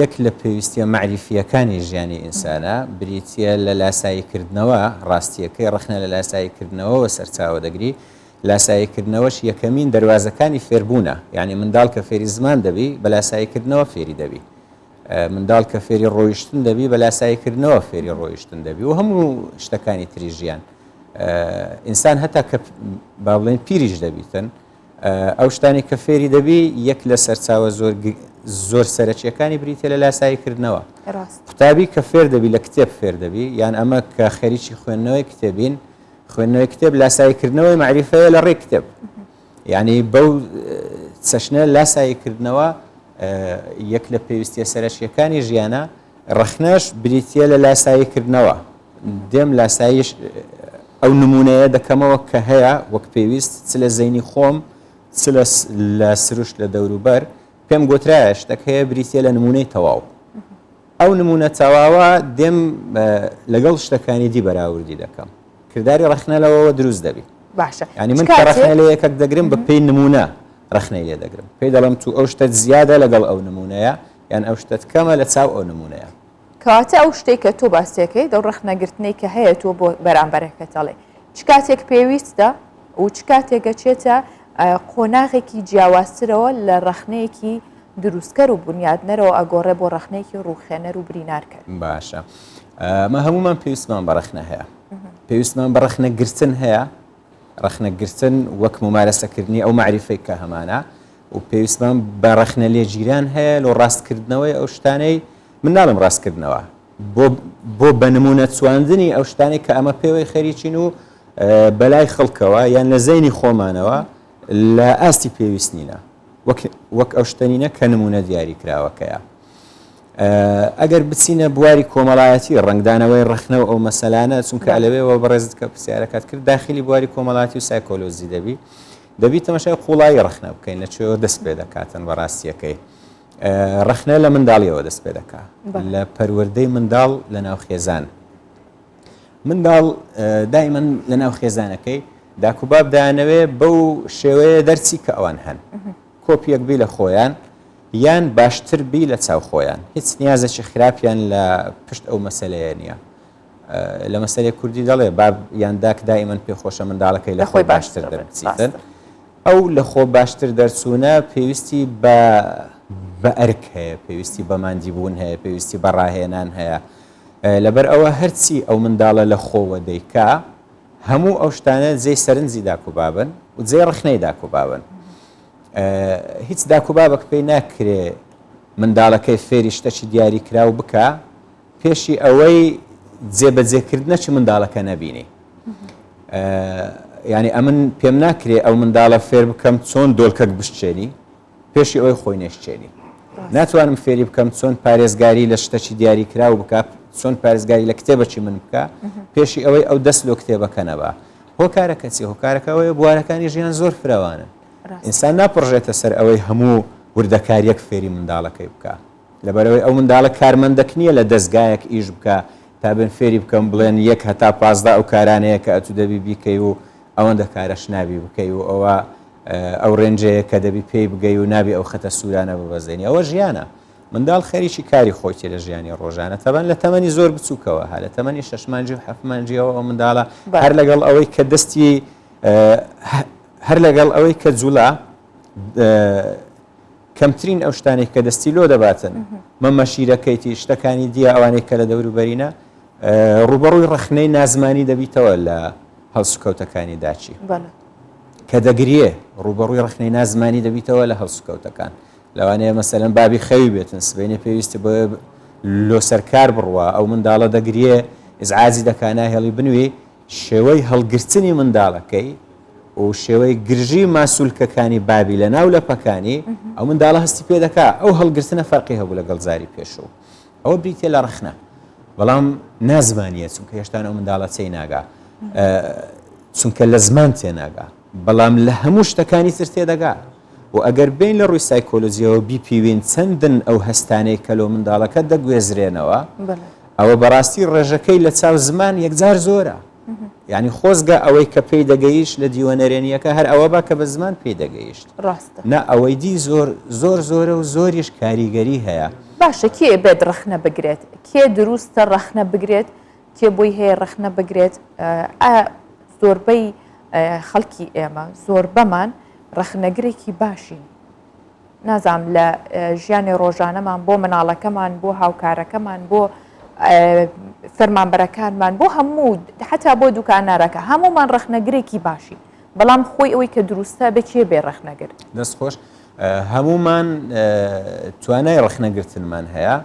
Speaker 15: یەک لە پێویستیە معریفیەکانی ژیانی ئینسانە بریتە لە لاساییکردنەوە ڕاستیەکەی ڕخنە لە لاساییکردنەوەەوە سەرچاوە دەگری. لاساییکردنەوەش یەکەمین دەواازەکانی فێربوونە، یعنی منداڵ کە فێری زمان دەبی بە لاساییکردنەوە فێری دەبی. منداڵ کە فێری ڕۆیشتن دەبی بە لاساییکردنەوە فێری ڕۆیشتن دەبی و هەموو شتەکانی تری ژیان. ئینسان هەتا کە با بڵێن پیریش دەبیتن ئەو شتانی کە فێری دەبی یەک لە سەرچاوە زۆر سەرەکیەکانی بریتە لە لاساییکردنەوە. قوتابی کە فێر دەبی لە کتێب فێر دەبی یان ئەمە کە خەریکی خوێندنەوەی کتێبین خوێندنەوەی کتێب لاساییکردنەوەی معریفەیە لە ڕێی کتێب. یعنی بەو چەشنە لاساییکردنەوە یەک لە پێویستیە سەرەکیەکانی ژیانە. ڕخنەش بریتە لە لاساییکردنەوە. دێم لاساییش ئەو نمونەیە دەکەمەوە کە هەیە وەک پێویست چ لە زەینی خۆم چ لە سروشت لە دەوروبەر پێم گوترایە شتێک هەیە بریتە لە نمونەی تەواو. ئەو نمونە تەواوە دێم لەگەڵ شتەکانی دی بەراوردی دەکەم. کردداری ڕخنە لەوەوە دروست دەبی.
Speaker 1: باشە
Speaker 15: ینی من کە ڕخنە لە یەکێک دەگرم بە پێی نمونە ڕخنەی لێ دەگرم پێی دەڵم تو ئەو شتت زیادە لەگەڵ ئەو نمونەیە یان ئەو شتت کەمە لە چاو ئەو نمونەیە.
Speaker 1: کاتە ئەو شتێک کە تۆ باسیەکەی دەو ڕخنەگرتنەی کە هەیە تۆ بۆ بەرامبەرەکە تەڵێ چ کاتێک پێویستە و چ کاتێکە چێتە قۆناغێکی جیاوازترەوە لە ڕخنەیەکی دروستکەر و بنیادنەرەوە ئەگۆڕێ بۆ ڕخنەیەکی ڕووخێنەر و برینارکرد.
Speaker 15: باشە مە هەمومان پێویستمان بە ڕخنە هەیە. پێویستمان بە ڕخنەگرتن هەیە. ڕخنەگرتن وەک ممارەسەکردنی ئەو معریفەی کە هەمانە و پێویستمان بە ڕخنە لێگیران هەیە لە ڕاستکردنەوەی ئەو شتانەی من ناڵم ڕاستکردنەوە بۆ بەنمونە چواندنی ئەو شتانی کە ئەمە پێوەی خەریکین و بەلای خەڵکەوە یان لە زەینی خۆمانەوە لە ئاستی پێویست نینە وەک ئەو شتەنینە کە نمونە دیاری کراوەکەیە. ئەگەر بچینە بواری کۆمەڵایەتی ڕنگدانەوەی ڕخنەوە ئەو مەسەلانە چونکە لەوێەوە بەڕێزت کە پرسیارەکەت کرد داخلی بواری کۆمەڵاتی و سایکۆلۆژی دەبی تەماشای قوڵایی ڕخنە بکەین لەکوێوە دەست پێ دەکاتن بەڕاستیەکەی. ڕخنە لە منداڵیەوە دەست پێ دەکات لە پەروەردەی منداڵ لە ناو خێزان. منداڵ دایمەن لە ناو خێزانەکەی داکوباب دایانەوێ بەو شێوەیە دەرچی کە ئەوان هەن کۆپیەک بی لە خۆیان یان باشتر بی لە چاو خۆیان هیچ نیازێکی خراپیان لە پشت ئەو مەسەلەیە نییە لە مەسەلەی کوردی دەڵێ باب یانداک دائیمەن پێخۆشە منداڵەکەی لە خۆی باشتر دەرچیتن ئەو لە خۆ باشتر دەرچوونە پێویستی بە ئەرک هەیە پێویستی بە ماندیبوون هەیە پێویستی بە ڕاهێنان هەیە لەبەر ئەوە هەرچی ئەو منداڵە لە خۆوە دەیکا هەموو ئەو شتانە جێی سەرنجی داکوبابن و جێی ڕخنەی داکوبابن هیچ داکوبابک پێی ناکرێ منداڵەکەی فێری شتێکی دیاری کراو بکە پێشی ئەوەی جێبەجێکردنەچی منداڵەکە نەبینی ینی ئەمن پێم ناکرێ ئەو منداڵە فێر بکەم چۆن دۆلکەک بشتێنی پێشی ئەوەی خۆی نێشتێنی ناتوانم فێری بکەم چۆن پارێزگاری لە شتێکی دیاری کراو بکە چۆن پارێزگاری لە کتێبەکی من بکە پێشی ئەوەی ئەو دەست لۆ کتێبەکە نەبا هۆکارەکە چی هۆکارەکەەوەی بوارەکانی ژیان زۆر فراوانن ئینسان ناپڕژێتە سەر ئەوەی هەموو وردەکاریەک فێری منداڵەکەی بکە لەبەرەوەی ئەو منداڵە کارمەندەک نییە لە دەستگایەک ئیش بکە تا بن فێری بکەم بڵێن یەک هەتا 15 ئەو کارانەیە کە ئەتو دەبی بیکەی و ئەوەندە کارەش نابی بکەی و ئەوە ئەو ڕێنجەیە کە دەبی پێی بگەی و نابی ئەو خەتە سوورانە ببەزێنی ئەوە ژیانە منداڵ خەریکی کاری خۆیتی لە ژیانی ڕۆژانە تەبەن لە تەمەنی زۆر بچووکەوە هە لە تەمەنی 6 مانجی و 7 مانجیەوە ئەو منداڵە هەر لەگەڵ ئەوەی کە دەستی هەر لەگەڵ ئەوەی کە جوڵا کەمترین ئەو شتانێک کە دەستی لۆ دەباتن مەمە شیرەکەیتی شتەکانی دیە ئەوانەی کە لە دەوروبەرینە ڕوبەڕووی ڕخنەی نازمانی دەبیتەوە لە هەڵسوکەوتەکانی داچی کە دەگرێ ڕوبەڕووی ڕخنەی نازمانی دەبیتەوە لە هەڵسوکەوتەکان لەوانەیە مەسەلەن بابی خەوی بێتن سبەینە پێویستی بە لۆ سەرکار بڕوە ئەو منداڵە دەگرێ ئزعازی دەکانە هێڵی بنوێ شێوەی هەڵگرتنی منداڵەکەی و شێوەی گرژی ماسوولکەکانی بابی لە ناو لەپەکانی ئەو منداڵە هەستی پێ دەکا ئەو هەڵگرتنە فەرقی هەبوو لەگەڵ زاری پێشەوە ئەوە بریتێ لە ڕخنە بەڵام نازمانیە چونکە هێشتا ئەو منداڵە چەی ناگا چونکە لە زمان تێناگا بەڵام لە هەموو شتەکانی تر تێدەگا و ئەگەر بین لە ڕووی سایکۆلۆژیەوە بیپیوین چەندن ئەو هەستانەی کە لەو منداڵەکە دەگوێزرێنەوە ئەوە بەڕاستی ڕێژەکەی لە چاو زمان یەکجار زۆرە یعنی خۆزگە ئەوەی کە پێی دەگەیشت لە دیوەنەرێنیەکە هەر ئەوە با کە بە زمان پێی دەگەیشت نە ئەوەی دی زۆر زۆرە و زۆریش کاریگەری هەیە
Speaker 1: باشە کێ بێت ڕخنە بگرێت کێ دروستە ڕخنە بگرێت کێ بۆی هەیە ڕخنە بگرێت زۆربەی خەڵکی ئێمە زۆر بەمان ڕخنەگرێکی باشین نازام لە ژیانی ڕۆژانەمان بۆ مناڵەکەمان بۆ هاوکارەکەمان بۆ فەرمانبەرەکانمان بۆ هەموو حتا بۆ دوکانارەکە هەمومان ڕخنەگرێکی باشی بەڵام خۆی ئەوەی کە دروستە بەکێ بێ ڕخنەگر
Speaker 15: دەست خۆش هەمومان توانای ڕخنەگرتنمان هەیە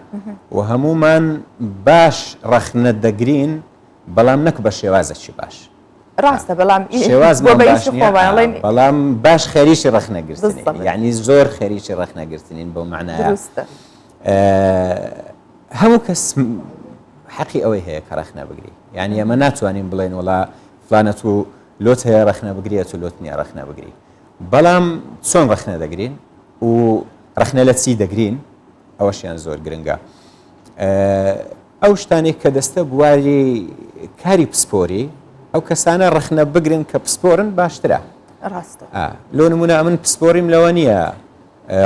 Speaker 15: و هەمومان باش ڕخنە دەگرین بەڵام نەک بە شێوازەکی باش
Speaker 1: ڕاستە بەڵام
Speaker 15: بەڵام باش خەریکی ڕخنەگرتنی یعنی زۆر خەریکی ڕخنەگرتنین بۆ معنایە هەموو کەس حەقی ئەوەی هەیە کە ڕخنە بگری یعنی ئەمە ناتوانین بڵێن وڵا فلانەت و لۆت هەیە ڕخنە بگرێت و لۆت نییە ڕخنە بگری بەڵام چۆن ڕخنە دەگرین و ڕخنە لە چی دەگرین ئەوەشیان زۆر گرنگە ئەو شتانێک کە دەستە بواری کاری پسپۆری ئەو کەسانە ڕخنە بگرن کە پسپۆرن باشترە لۆ نمونە ئەمن پسپۆریم لەوە نییە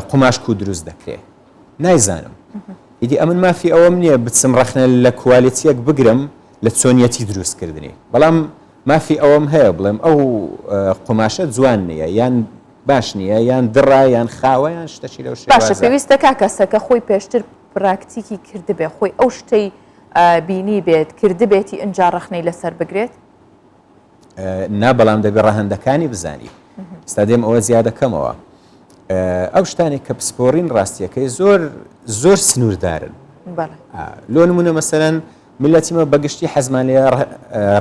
Speaker 15: قوماشک و دروست دەکرێت نایزانم ئیدی ئەمن مافی ئەوەم نییە بچم ڕخنە لە کوالیتیەک بگرم لە چۆنیەتی دروستکردنی بەڵام مافی ئەوەم هەیە بڵێم ئەو قوماشە جوان نییە یان باش نییە یان دڕا یان خاوە یان شتەی لەو
Speaker 1: باشە پێویستە کا کەسەکە خۆی پێشتر پراکتیکی کردبێ خۆی ئەو شتەی بینی بێت کردبێتی ئەنجا ڕخنەی لەسەر بگرێت
Speaker 15: نا بەڵام دەبێ ڕەهەندەکانی بزانی ئێستا دێم ئەوە زیادەکەمەوە ئەو شتانێک کە پسپۆڕین ڕاستیەکەی زۆر سنووردارن لۆ نمونە مەسەرەن ملەتیمە بەگشتی حەزمان لێ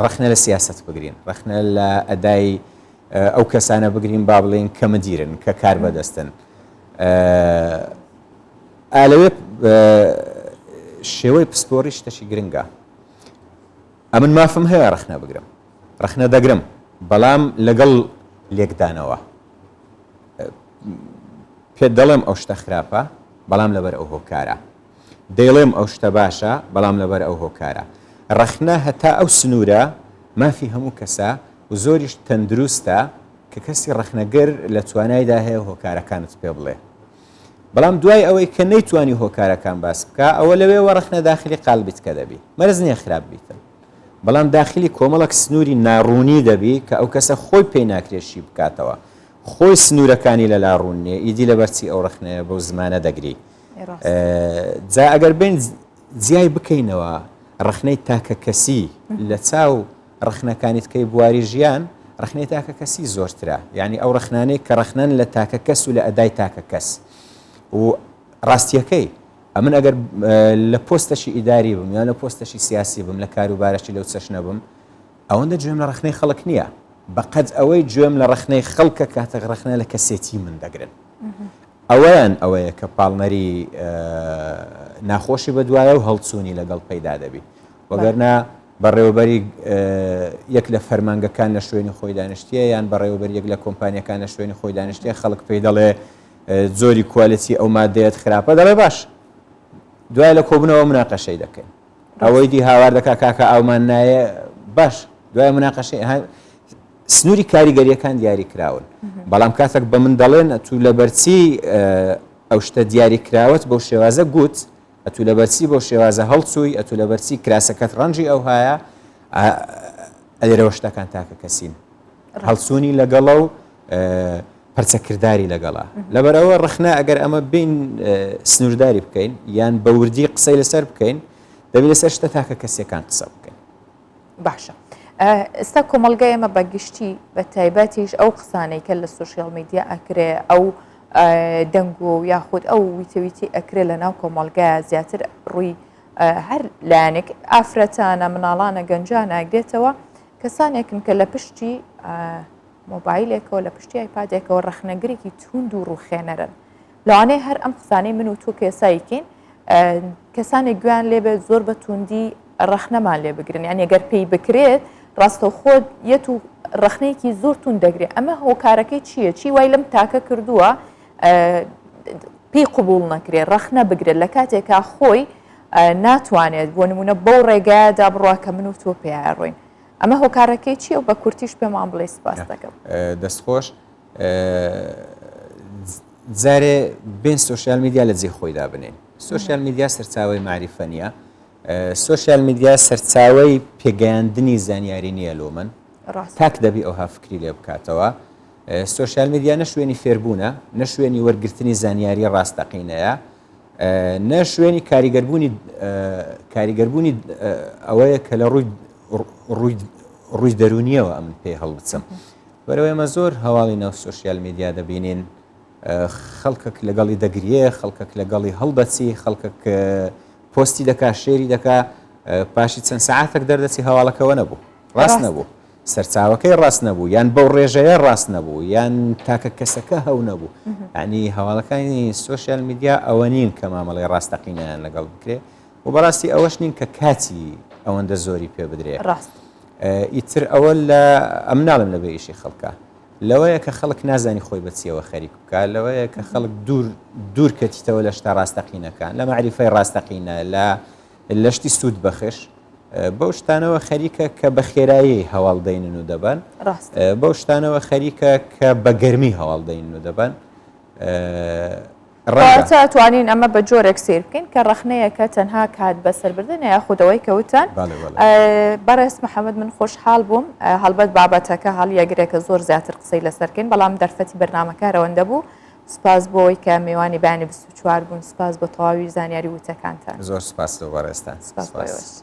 Speaker 15: ڕخنە لە سیاست بگرین ڕخنە لە ئەدای ئەو کەسانە بگرین با بڵێن کە مدیرن کە کار بەدەستن ئالەوێ شێوەی پسپۆڕی شتەشی گرنگە ئەمن مافم هەیە ڕخنە بگرم ڕخنە دەگرم بەڵام لەگەڵ لێکدانەوە پێ دەڵێم ئەو شتە خراپە بەڵام لەبەر ئەو هۆکارە دەیڵێم ئەو شتە باشە بەڵام لەبەر ئەو هۆکارە ڕەخنە هەتا ئەو سنوورە مافی هەموو کەسە و زۆریش تەندروستە کە کەسی ڕەخنەگەر لە توانایدا هەیە هۆکارەکانت پێ بڵێ. بەڵام دوای ئەوەی کە نەیتوانی هۆکارەکان باس بکە ئەوە لەوێ ڕەخنە داخلی قالبیت کە دەبی مەرز نییە خراپ بیتن. بەڵام داخلی کۆمەڵک سنووری ناڕوونی دەبی کە ئەو کەسە خۆی پێی ناکرێشی بکاتەوە خۆی سنوورەکانی لە لاڕوونێ ئیدی لە بەرچی ئەو ڕەخنەیە بەو زمانە دەگری. جا ئەگەر بین جیای بکەینەوە ڕەخنەی تاکە کەسی لە چاو ڕەخنەکانیت کەی بواری ژیان ڕەخنەی تاکە کەسی زۆرترە یعنی ئەو ڕەخنانەی کە ڕەخنەن لە تاکە کەس و لە ئەدای تاکە کەس و ڕاستیەکەی ئەمن ئەگەر لە پۆستەشی ئیداری بم یان لە پۆستەشی سیاسی بم لە کاروبارەشی لەو چەشنە بم ئەوەندە گوێم لە ڕەخنەی خەڵک نییە بەقەد ئەوەی گوێم لە ڕەخنەی خەڵکە کاتە ڕەخنە لە کەسێتی من دەگرن ئەوەیان ئەوەیە کە پاڵنەری ناخۆشی بە دوایە و هەڵچوونی لەگەڵ پەیدا دەبی وەگەرنا بەڕێوەبەری یەک لە فەرمانگەکان لە شوێنی خۆی دانیشتیە یان بەڕێوەبەر یەک لە کۆمپانیەکان لە شوێنی خۆی دانیشتیە خەڵک پێی دەڵێ زۆری کوالەتی ئەو مادەیەت خراپە دەڵێ باش دوای لە کۆبنەوە مناقەشەی دەکەین ئەوەی دی هاوار دەکا کاکە ئەومان نایە باش دوای مناقەشەی سنووری کاریگەریەکان دیاری کراون بەڵام کاتێک بە من دەڵێن ئەتوو لە بەرچی ئەو شتە دیاری کراوەت بەو شێوازە گوت ئەتوو لە بەرچی بەو شێوازە هەڵچووی ئەتوو لە بەرچی کراسەکەت ڕەنجی ئەو هایە ئەلێرەوە شتەکان تاکە کەسین هەڵچوونی لەگەڵە و پەرچەکردداری لەگەڵا لەبەرەوە ڕەخنە ئەگەر ئەمە بین سنوورداری بکەین یان بە وردی قسەی لەسەر بکەین دەبێت لەسەر شتە تاکە کەسیەکان قسە بکەین.
Speaker 1: باشە ئێستا کۆمەلگای ئەمە بەگشتی بە تایبەتیش ئەو قسانەی کە لە سوشیال میدیا ئەکرێ ئەو دەنگ و یاخود ئەو ویتەویتی ئەکرێ لە ناو کۆمەلگایە زیاتر ڕووی هەر لایەنێک ئافرەتانە مناڵانە گەنجانە ئەگرێتەوە کەسانێکن کە لە پشتی مۆبایلێکەوە لە پشتی ئایپادێکەوە ڕەخنەگرێکی توند و ڕووخێنەرن لەوانەیە هەر ئەم قسانەی من و تۆ کێسایکین کەسانێک گویان لێبێت زۆر بە توندی ڕەخنەمان لێ بگرن یان ئەگەر پێی بکرێت ڕاستەوخۆ یەت و ڕەخنەیەکی زۆر تون دەگرێت ئەمە هۆکارەکەی چییە چی وای لەم تاکە کردووە پێی قبول نەکرێت ڕەخنە بگرێت لە کاتێکا خۆی ناتوانێت بۆ نمونە بەو ڕێگایەدا بڕوا کە من و تۆ پێیان ڕۆین ئەمە هۆکارەکەی چییە و بە کورتیش پێمان بڵێ سپاس دەکەم.
Speaker 15: دەستخۆش جارێ بین سوشیال میدیا لە جێ خۆیدا بنێن سوشیال میدیا سەرچاوی معریفە نییە سوشیال میدیا سەرچاوی پێگەیاندنی زانیاری نییە لۆ من تاک دەبی ئەو هافکری لێ بکاتەوە سوشیال میدیا نە شوێنی فێربوونە نە شوێنی وەرگرتنی زانیاری ڕاستەقینەیە نە شوێنی کاریگەربوونی ئەوەیە کە لە ڕووی دەرونیەوە ئەمن پێ هەڵبچم بەرەوەی ئەمە زۆر هەواڵی ناو سوشیال میدیا دەبینین خەڵکێک لەگەڵی دەگرێ خەڵکێک لەگەڵی هەڵدەچی خەڵکێک پۆستی دەکا شێری دەکا پاشی چەند سەعاتێک دەردەچی هەواڵەکەەوە نەبوو ڕاست نەبوو سەرچاوەکەی ڕاست نەبوو یان بەو ڕێژەیە ڕاست نەبوو یان تاکە کەسەکە هەو نەبوو ینی هەواڵەکانی سوشیال میدیا ئەوە نین کە مامەڵی ڕاستەقینیان لەگەڵ بکرێ و بەڕاستی ئەوەش نین کە کاتی ئەوەندە زۆری پێ بدرێ ئیتر ئەوە لە ئەم ناڵم لە بێئیشی خەڵکە لەوەیە کە خەڵک نازانی خۆی بەچیەوە خەریک بکە لەوەیە کە خەڵک دوور کەتیتەوە لە شتا ڕاستەقینەکان لە معریفەی ڕاستەقینە لە شتی سوود بەخش بەو شتانەوە خەریکە کە بە خێرایی هەواڵدەینن و دەبن بەو شتانەوە خەریکە کە بە گەرمی هەواڵدەین و دەبن
Speaker 1: ڕاتە توانین ئەمە بە جۆرێک سیر بکەین کە ڕەخنەیەکە تەنها کات بەسەربردن یا خودەوەی کەوتن بەڕێز محەممەد من خۆشحاڵ بووم هەڵبەت بابەتەکە هەڵ یەگرێکە زۆر زیاتر قسەی لەسەرکەین بەڵام دەرفەتی بەرنامەکارەوەندە بوو سپاس بۆی کە میوانی بانی 24 بوون سپاس بە تەواوی زانیاری وتەکانتان
Speaker 15: زۆر سپاس بەڕێستان
Speaker 1: سپاس.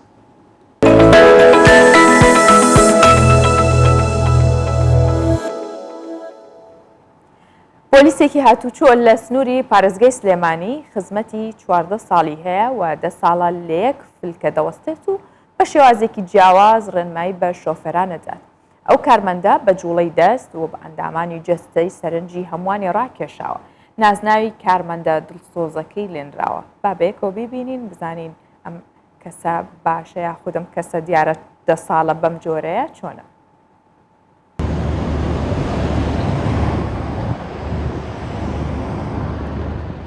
Speaker 1: پۆلیسێکی هاتوچۆ لە سنووری پارێزگای سلێمانی خزمەتی 14 ساڵی هەیە و 10 ساڵە لە یەک فلکە دەوەستێت و بە شێوازێکی جیاواز ڕێنمایی بە شۆفێرانەدات. ئەو کارمەندە بە جوڵەی دەست و بە ئەندامانی جەستەی سەرنجی هەمووانی ڕاکێشاوە. نازناوی کارمەندە دڵسۆزەکەی لێنراوە. با بەیەکەوە ببینین بزانین ئەم کەسە باشە یا خودم کەسە دیارە 10 ساڵە بەم جۆرەیە چۆنە.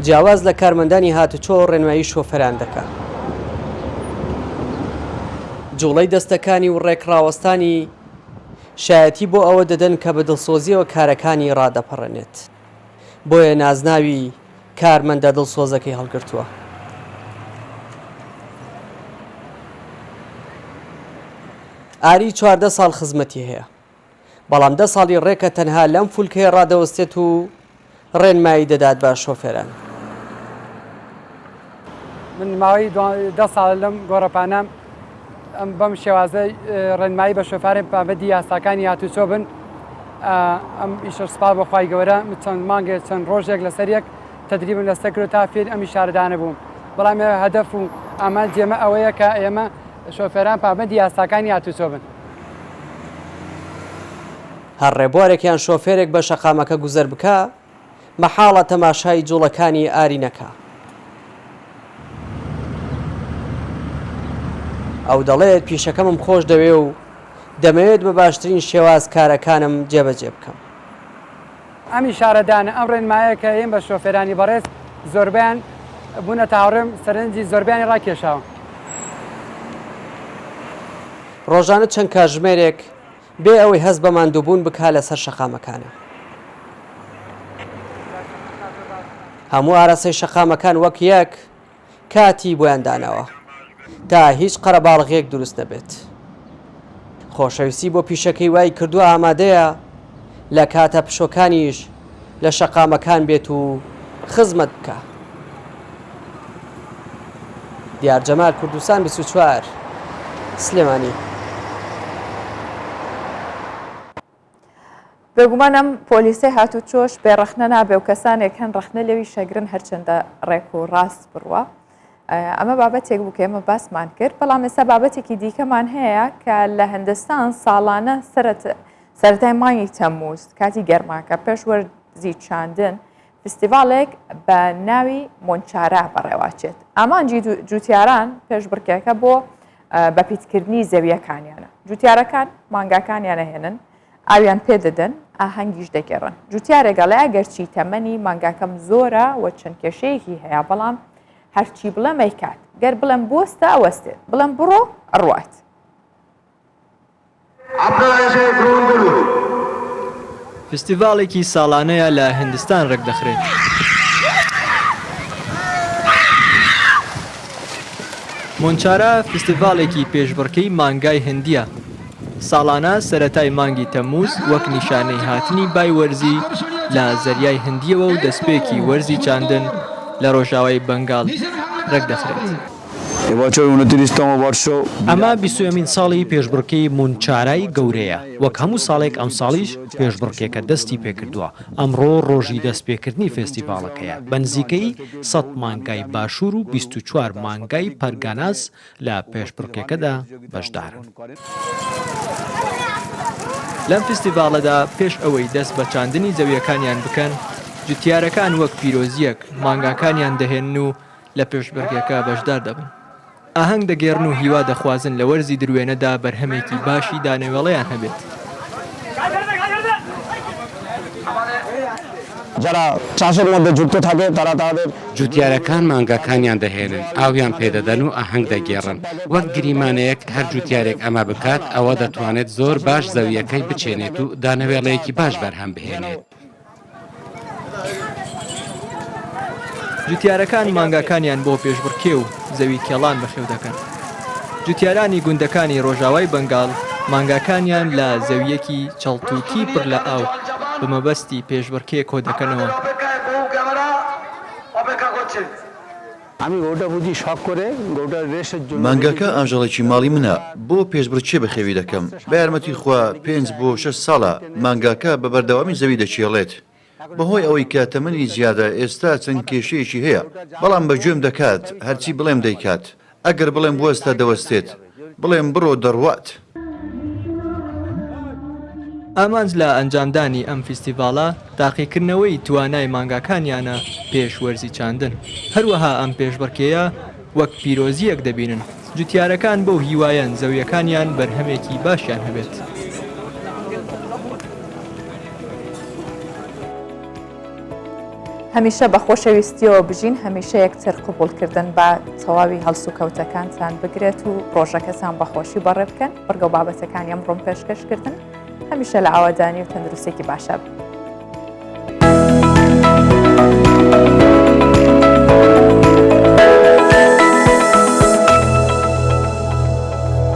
Speaker 16: جیاواز لە کارمەندانی هاتوچۆ ڕێنمایی شۆفەران دەکات. جوڵەی دەستەکانی و ڕێکڕاوەستانی شایەتی بۆ ئەوە دەدەن کە بە دڵسۆزیەوە کارەکانی ڕادەپەڕێنێت بۆیە نازناوی کارمەندە دڵسۆزەکەی هەڵگرتووە. ئاری 14 ساڵ خزمەتی هەیە بەڵام 10 ساڵی ڕێکە تەنها لەم فولکەیە ڕادەوەستێت و ڕێنمایی دەدات بە شۆفێران.
Speaker 17: من ماوەی 10 ساڵ لەم گۆڕەپانە بەم شێوازە ڕێنمایی بە شۆفێران بابەتی یاساکانی هاتوچۆ بن. ئەم ئیشە سپاس بەخوای گەورە چەند مانگێک چەند ڕۆژێک لەسەر یەک تەدریبم لەسەر کرد تا فێر ئەم ئیشارەدانە بووم. بەڵام هەدەف و ئامانجێمە ئەوەیە کە ئێمە شۆفێران پابەندی یاساکانی هاتوچۆ بن.
Speaker 16: هەر ڕێبوارێکیان شۆفێرێک بە شەقامەکە گوزەر بکە مەحاڵە تەماشای جوڵەکانی ئاری نەکا. ئەو دەڵێت پیشەکەمم خۆش دەوێ و دەمەوێت بە باشترین شێواز کارەکانم جێبەجێ بکەم.
Speaker 17: ئەم ئیشارەدانە ئەم ڕێنمایە کە ئێم بە شۆفێرانی بەڕێز زۆربیان بوونە تاوڕێم سەرنجی زۆربیانی ڕاکێشاوە.
Speaker 16: ڕۆژانە چەند کاتژمێرێک بێ ئەوەی هەست بە ماندووبوون بکا لەسەر شەقامەکانە. هەموو ئاراستەی شەقامەکان وەک یەک کاتی بۆیان داناوە تا هیچ قەرەباڵغێک دروست نەبێت. خۆشەویستی بۆ پیشەکەی وای کردووە ئامادەیە لە کاتە پشۆکانیش لە شەقامەکان بێت و خزمەت بکە. دیار جەمال کوردستان 24 سلێمانی.
Speaker 1: بێگومان ئەم پۆلیسەی هاتوچۆش بێڕەخنە نابێ و کەسانێک هەن ڕەخنە لەوی شەگرن هەرچەندە ڕێک و ڕاست بڕوە. ئەمە بابەتێک بوو کە ئێمە باسمان کرد بەڵام ئێستا بابەتێکی دیکەمان هەیە کە لە هەندستان ساڵانە سەرەتای مانگی تەمموز کاتی گەرماکە پێش وەرزی چاندن فستیڤالێک بە ناوی مۆنچارە بەڕێواچێت. ئامانجی جوتیاران پێش بڕکێکە بۆ بەپیتکردنی زەویەکانیانە. جوتیارەکان مانگاکانیانە هێنن ئاویان پێدەدەن ئاهەنگیش دەگەڕن. جوتیارێگەڵەیە گەرچی تەمەنی مانگاکەم زۆرە و چەند کێشەیەکی هەیە بەڵام هەرچی بڵێ مەیکات گەر بڵێم بۆستە ئەوەستێت بڵێم بڕۆ ئەڕوات.
Speaker 18: فستیڤالێکی ساڵانەیە لە هندستان ڕێک دەخرێت. مۆنچارە فستیڤالێکی پێشبڕکەی مانگای هندیە. ساڵانە سەرەتای مانگی تەمموز وەک نیشانەی هاتنی بای وەرزی لە زەریای هندیەوە و دەستپێکی وەرزی چاندن لە ڕۆژاوای بەنگاڵ ڕێک دەخرێت. ئەمە 20مین ساڵی پێشبڕکەی مونچارای گەورەیە وەک هەموو ساڵێک ئەم ساڵیش پێشبڕکێکە دەستی پێکردووە. ئەمڕۆ ڕۆژی دەستپێکردنی فێستیڤالەکەیە بە نزیکەی 100 مانگای باشوور و 24 مانگای پەرگاناس لە پێشبڕکێکەدا بەشدارن. لەم فستیڤالەدا پێش ئەوەی دەست بە چاندنی زەویەکانیان بکەن جوتیارەکان وەک پیرۆزیەک مانگاکانیان دەهێن و لە پێشبڕکێکە بەشدار دەبن. ئاهەنگ دەگێڕن و هیوا دەخوازن لە وەرزی دروێنەدا بەرهەمێکی باشی دانەوێڵەیان هەبێت.
Speaker 19: جوتیارەکان مانگاکانیان دەهێنن ئاویان پێدەدەن و ئاهەنگ دەگێڕن وەک گریمانەیەک هەر جوتیارێک ئەمە بکات ئەوە دەتوانێت زۆر باش زەویەکەی بچێنێت و دانەوێڵەیەکی باش بەرهەم بهێنێت.
Speaker 18: جوتیارەکان مانگاکانیان بۆ پێشبڕکێ و زەوی کێڵان بەخێو دەکەن. جوتیارانی گوندەکانی ڕۆژاوای بەنگاڵ مانگاکانیان لە زەویەکی چەڵتوکی پڕ لە ئاو بمەبەستی پێشبڕکێ کۆ دەکەنەوە.
Speaker 20: مانگاکە ئاژەڵێکی ماڵی منە بۆ پێشبڕکێ بەخێوی دەکەم بە یارمەتی خوا 5 بۆ 6 ساڵە مانگاکە بە بەردەوامی زەوی دەچێڵێت. بەهۆی ئەوەی کە تەمەنی زیادە ئێستا چەند کێشەیەکی هەیە بەڵام بەگوێم دەکات هەرچی بڵێم دەیکات. ئەگەر بڵێم بوەستە دەوەستێت بڵێم بڕۆ دەڕوات.
Speaker 18: ئامانج لە ئەنجامدانی ئەم فستیڤالە تاقیکردنەوەی توانای مانگاکانیانە پێش وەرزی چاندن. هەروەها ئەم پێشبڕکێیە وەک پیرۆزیەک دەبینن. جوتیارەکان بەو هیوایەن زەویەکانیان بەرهەمێکی باشیان هەبێت.
Speaker 1: هەمیشە بە خۆشەویستیەوە بژین هەمیشە یەکتر قوبولکردن بە تەواوی هەڵسو و کەوتەکانتان بگرێت و ڕۆژەکەتان بەخۆشی بەڕێ بکەن وەرگە و بابەتەکانی ئەمڕۆم پێشکەشکردن هەمیشە لە ئاوادانی و تەندروستێکی باشە بن.